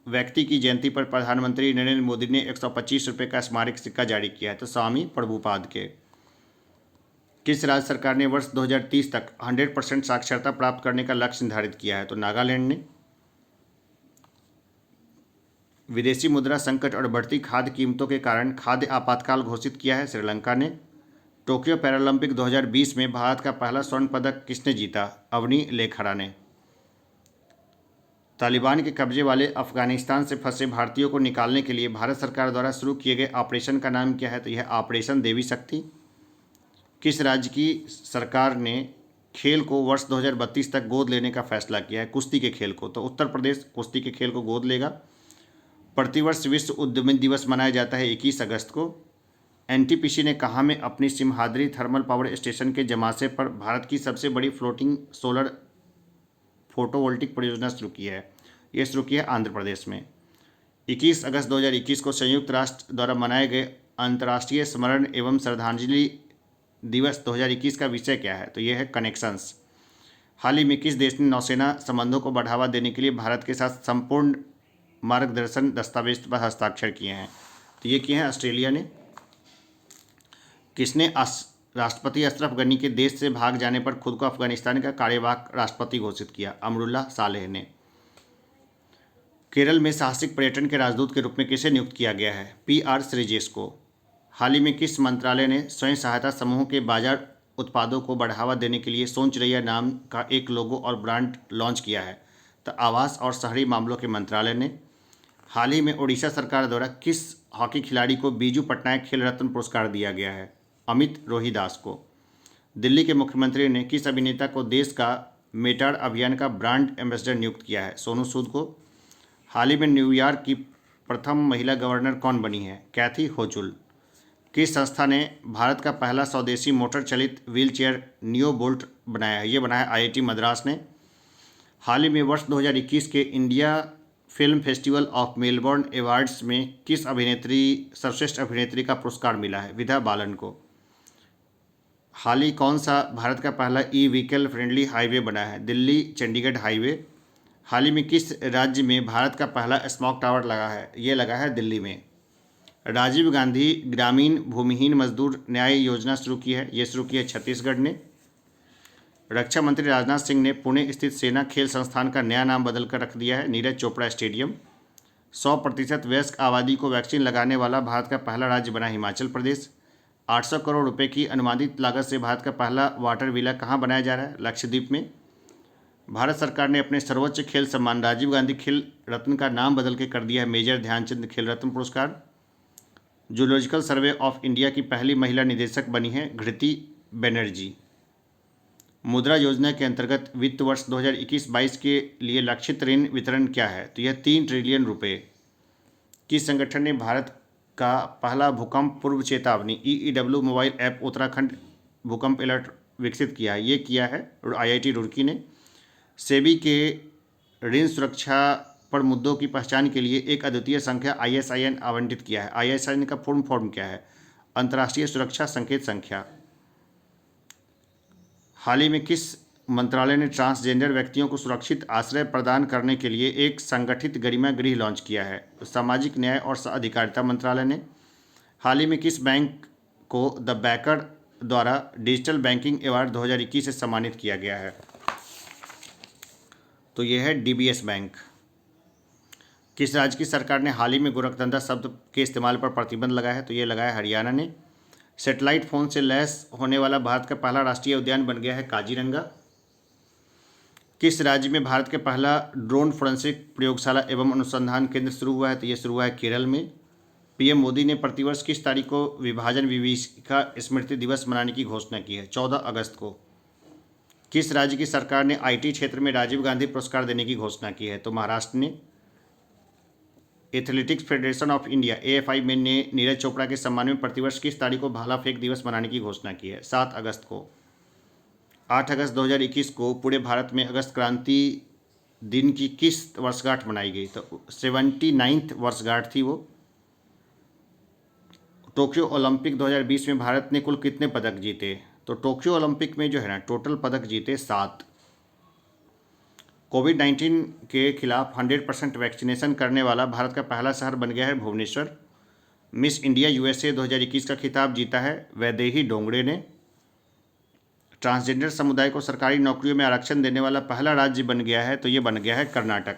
व्यक्ति की जयंती पर प्रधानमंत्री नरेंद्र मोदी ने 125 रुपये का स्मारक सिक्का जारी किया है? तो स्वामी प्रभुपाद के। किस राज्य सरकार ने वर्ष 2030 तक 100% साक्षरता प्राप्त करने का लक्ष्य निर्धारित किया है? तो नागालैंड ने। विदेशी मुद्रा संकट और बढ़ती खाद्य कीमतों के कारण खाद्य आपातकाल घोषित किया है? श्रीलंका ने। टोक्यो पैरालंपिक 2020 में भारत का पहला स्वर्ण पदक किसने जीता? अवनी लेखरा ने। तालिबान के कब्जे वाले अफगानिस्तान से फंसे भारतीयों को निकालने के लिए भारत सरकार द्वारा शुरू किए गए ऑपरेशन का नाम क्या है? तो यह ऑपरेशन देवी शक्ति। किस राज्य की सरकार ने खेल को वर्ष 2032 तक गोद लेने का फैसला किया है? कुश्ती के खेल को। तो उत्तर प्रदेश कुश्ती के खेल को गोद लेगा। प्रतिवर्ष विश्व उद्यमी दिवस मनाया जाता है 21 अगस्त को। एनटीपीसी ने कहाँ में अपनी सिमहाद्री थर्मल पावर स्टेशन के जमासे पर भारत की सबसे बड़ी फ्लोटिंग सोलर फोटोवोल्टिक परियोजना शुरू की है? यह शुरू की है आंध्र प्रदेश में। 21 अगस्त 2021 को संयुक्त राष्ट्र द्वारा मनाए गए अंतर्राष्ट्रीय स्मरण एवं श्रद्धांजलि दिवस 2021 का विषय क्या है? तो यह है कनेक्शंस। हाल ही में किस देश ने नौसेना संबंधों को बढ़ावा देने के लिए भारत के साथ संपूर्ण मार्गदर्शन दस्तावेज पर हस्ताक्षर किए हैं? तो ये किए हैं ऑस्ट्रेलिया ने। किसने राष्ट्रपति अशरफ गनी के देश से भाग जाने पर खुद को अफगानिस्तान का कार्यवाहक राष्ट्रपति घोषित किया? अमरुल्लाह सालेह ने। केरल में साहसिक पर्यटन के राजदूत के रूप में किसे नियुक्त किया गया है? PR श्रीजेश को। हाल ही में किस मंत्रालय ने स्वयं सहायता समूहों के बाजार उत्पादों को बढ़ावा देने के लिए सोच रैया नाम का एक लोगो और ब्रांड लॉन्च किया है? तो आवास और शहरी मामलों के मंत्रालय ने। हाल ही में उड़ीसा सरकार द्वारा किस हॉकी खिलाड़ी को बीजू पटनायक खेल रत्न पुरस्कार दिया गया है? अमित रोहिदास को। दिल्ली के मुख्यमंत्री ने किस अभिनेता को देश का मेटाड अभियान का ब्रांड एम्बेसडर नियुक्त किया है? सोनू सूद को। हाल ही में न्यूयॉर्क की प्रथम महिला गवर्नर कौन बनी है? कैथी होचुल। किस संस्था ने भारत का पहला स्वदेशी मोटर चलित व्हीलचेयर नियो बोल्ट बनाया है? ये बनाया IIT मद्रास ने। हाल ही में वर्ष 2021 के India film festival of Melbourne awards में किस अभिनेत्री सर्वश्रेष्ठ अभिनेत्री का पुरस्कार मिला है? विद्या बालन को। हाल ही कौन सा भारत का पहला व्हीकल फ्रेंडली हाईवे बना है? दिल्ली चंडीगढ़ हाईवे। हाल ही में किस राज्य में भारत का पहला स्मॉग टावर लगा है? ये लगा है दिल्ली में। राजीव गांधी ग्रामीण भूमिहीन मजदूर न्याय योजना शुरू की है? ये शुरू की है छत्तीसगढ़ ने। रक्षा मंत्री राजनाथ सिंह ने पुणे स्थित सेना खेल संस्थान का नया नाम बदलकर रख दिया है नीरज चोपड़ा स्टेडियम। 100% वयस्क आबादी को वैक्सीन लगाने वाला भारत का पहला राज्य बना हिमाचल प्रदेश। 800 करोड़ रुपए की अनुमानित लागत से भारत का पहला वाटर विला कहाँ बनाया जा रहा है? लक्षद्वीप में। भारत सरकार ने अपने सर्वोच्च खेल सम्मान राजीव गांधी खेल रत्न का नाम बदल के कर दिया है मेजर ध्यानचंद खेल रत्न पुरस्कार। जूलॉजिकल सर्वे ऑफ इंडिया की पहली महिला निदेशक बनी है घृति बनर्जी। मुद्रा योजना के अंतर्गत वित्त वर्ष 2021-22 के लिए लक्षित ऋण वितरण क्या है? तो यह 3 ट्रिलियन रुपए। किस संगठन ने भारत का पहला भूकंप पूर्व चेतावनी EEW मोबाइल ऐप उत्तराखंड भूकंप अलर्ट विकसित किया है? ये किया है IIT रुड़की ने। सेबी के ऋण सुरक्षा पर मुद्दों की पहचान के लिए एक अद्वितीय संख्या ISIN आवंटित किया है। ISIN का पूर्ण फॉर्म क्या है? अंतर्राष्ट्रीय सुरक्षा संकेत संख्या। हाल ही में किस मंत्रालय ने ट्रांसजेंडर व्यक्तियों को सुरक्षित आश्रय प्रदान करने के लिए एक संगठित गरिमा गृह लॉन्च किया है? सामाजिक न्याय और अधिकारिता मंत्रालय ने। हाल ही में किस बैंक को द बैंकर द्वारा डिजिटल बैंकिंग अवार्ड 2021 से सम्मानित किया गया है? तो यह है DBS बैंक। किस राज्य की सरकार ने हाल ही में गोरखधंधा शब्द के इस्तेमाल पर प्रतिबंध लगाया है? तो ये लगाया हरियाणा ने। सैटेलाइट फोन से लैस होने वाला भारत का पहला राष्ट्रीय उद्यान बन गया है काजीरंगा। किस राज्य में भारत के पहला ड्रोन फोरेंसिक प्रयोगशाला एवं अनुसंधान केंद्र शुरू हुआ है? तो ये शुरू हुआ है केरल में। PM मोदी ने प्रतिवर्ष किस तारीख को विभाजन विभीषिका स्मृति दिवस मनाने की घोषणा की है? 14 अगस्त को। किस राज्य की सरकार ने IT क्षेत्र में राजीव गांधी पुरस्कार देने की घोषणा की है? तो महाराष्ट्र ने। Athletics federation of India AFI में ने नीरज चोपड़ा के सम्मान में प्रतिवर्ष किस तारीख को भाला फेंक दिवस मनाने की घोषणा की है? 7 अगस्त को। 8 अगस्त 2021 को पूरे भारत में अगस्त क्रांति दिन की किस वर्षगांठ मनाई गई? तो 79th वर्षगांठ थी वो। टोक्यो ओलंपिक 2020 में भारत ने कुल कितने पदक जीते? तो टोक्यो ओलंपिक में जो है ना टोटल पदक जीते 7। कोविड-19 के खिलाफ 100% वैक्सीनेशन करने वाला भारत का पहला शहर बन गया है भुवनेश्वर। मिस इंडिया यूएसए 2021 का खिताब जीता है वैदेही डोंगरे ने। ट्रांसजेंडर समुदाय को सरकारी नौकरियों में आरक्षण देने वाला पहला राज्य बन गया है, तो ये बन गया है कर्नाटक।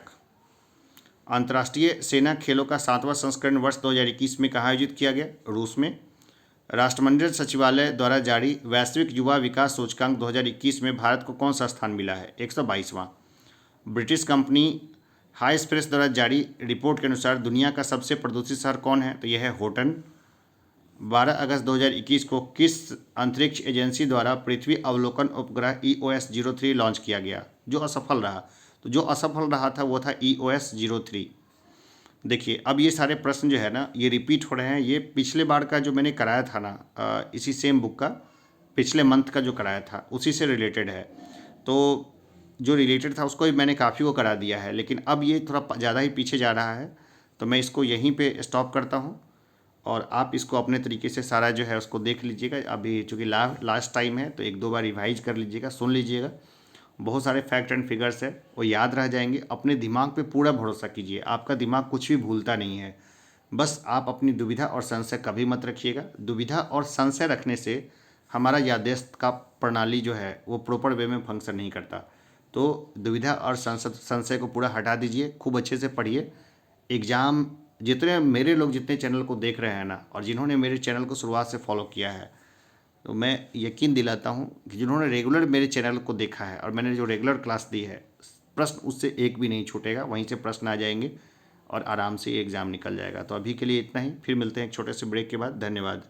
अंतर्राष्ट्रीय सेना खेलों का 7वां संस्करण वर्ष 2021 में कहाँ आयोजित किया गया? रूस में। राष्ट्रमंडल सचिवालय द्वारा जारी वैश्विक युवा विकास सूचकांक 2021 में भारत को कौन सा स्थान मिला है? 122वां। ब्रिटिश कंपनी हाइस प्रेस द्वारा जारी रिपोर्ट के अनुसार दुनिया का सबसे प्रदूषित शहर कौन है? तो यह है होटन। 12 अगस्त 2021 को किस अंतरिक्ष एजेंसी द्वारा पृथ्वी अवलोकन उपग्रह EOS-03 लॉन्च किया गया, जो असफल रहा? तो जो असफल रहा था वो था EOS-03। देखिए, अब ये सारे प्रश्न जो है ना, ये रिपीट हो रहे हैं। ये पिछले बार का जो मैंने कराया था ना, इसी सेम बुक का पिछले मंथ का जो कराया था उसी से रिलेटेड है। तो जो रिलेटेड था उसको भी मैंने काफ़ी को करा दिया है, लेकिन अब ये थोड़ा ज़्यादा ही पीछे जा रहा है, तो मैं इसको यहीं पे स्टॉप करता हूँ और आप इसको अपने तरीके से सारा जो है उसको देख लीजिएगा। अभी चूँकि लास्ट टाइम है तो एक दो बार रिवाइज कर लीजिएगा, सुन लीजिएगा। बहुत सारे फैक्ट एंड फिगर्स है, वो याद रह जाएंगे। अपने दिमाग पे पूरा भरोसा कीजिए, आपका दिमाग कुछ भी भूलता नहीं है। बस आप अपनी दुविधा और संशय कभी मत रखिएगा। दुविधा और संशय रखने से हमारा याददाश्त का प्रणाली जो है वो प्रॉपर वे में फंक्शन नहीं करता। तो दुविधा और संशय को पूरा हटा दीजिए, खूब अच्छे से पढ़िए। एग्ज़ाम जितने मेरे लोग जितने चैनल को देख रहे हैं ना, और जिन्होंने मेरे चैनल को शुरुआत से फॉलो किया है, तो मैं यकीन दिलाता हूँ कि जिन्होंने रेगुलर मेरे चैनल को देखा है और मैंने जो रेगुलर क्लास दी है, प्रश्न उससे एक भी नहीं छूटेगा। वहीं से प्रश्न आ जाएंगे और आराम से एग्ज़ाम निकल जाएगा। तो अभी के लिए इतना ही, फिर मिलते हैं एक छोटे से ब्रेक के बाद। धन्यवाद।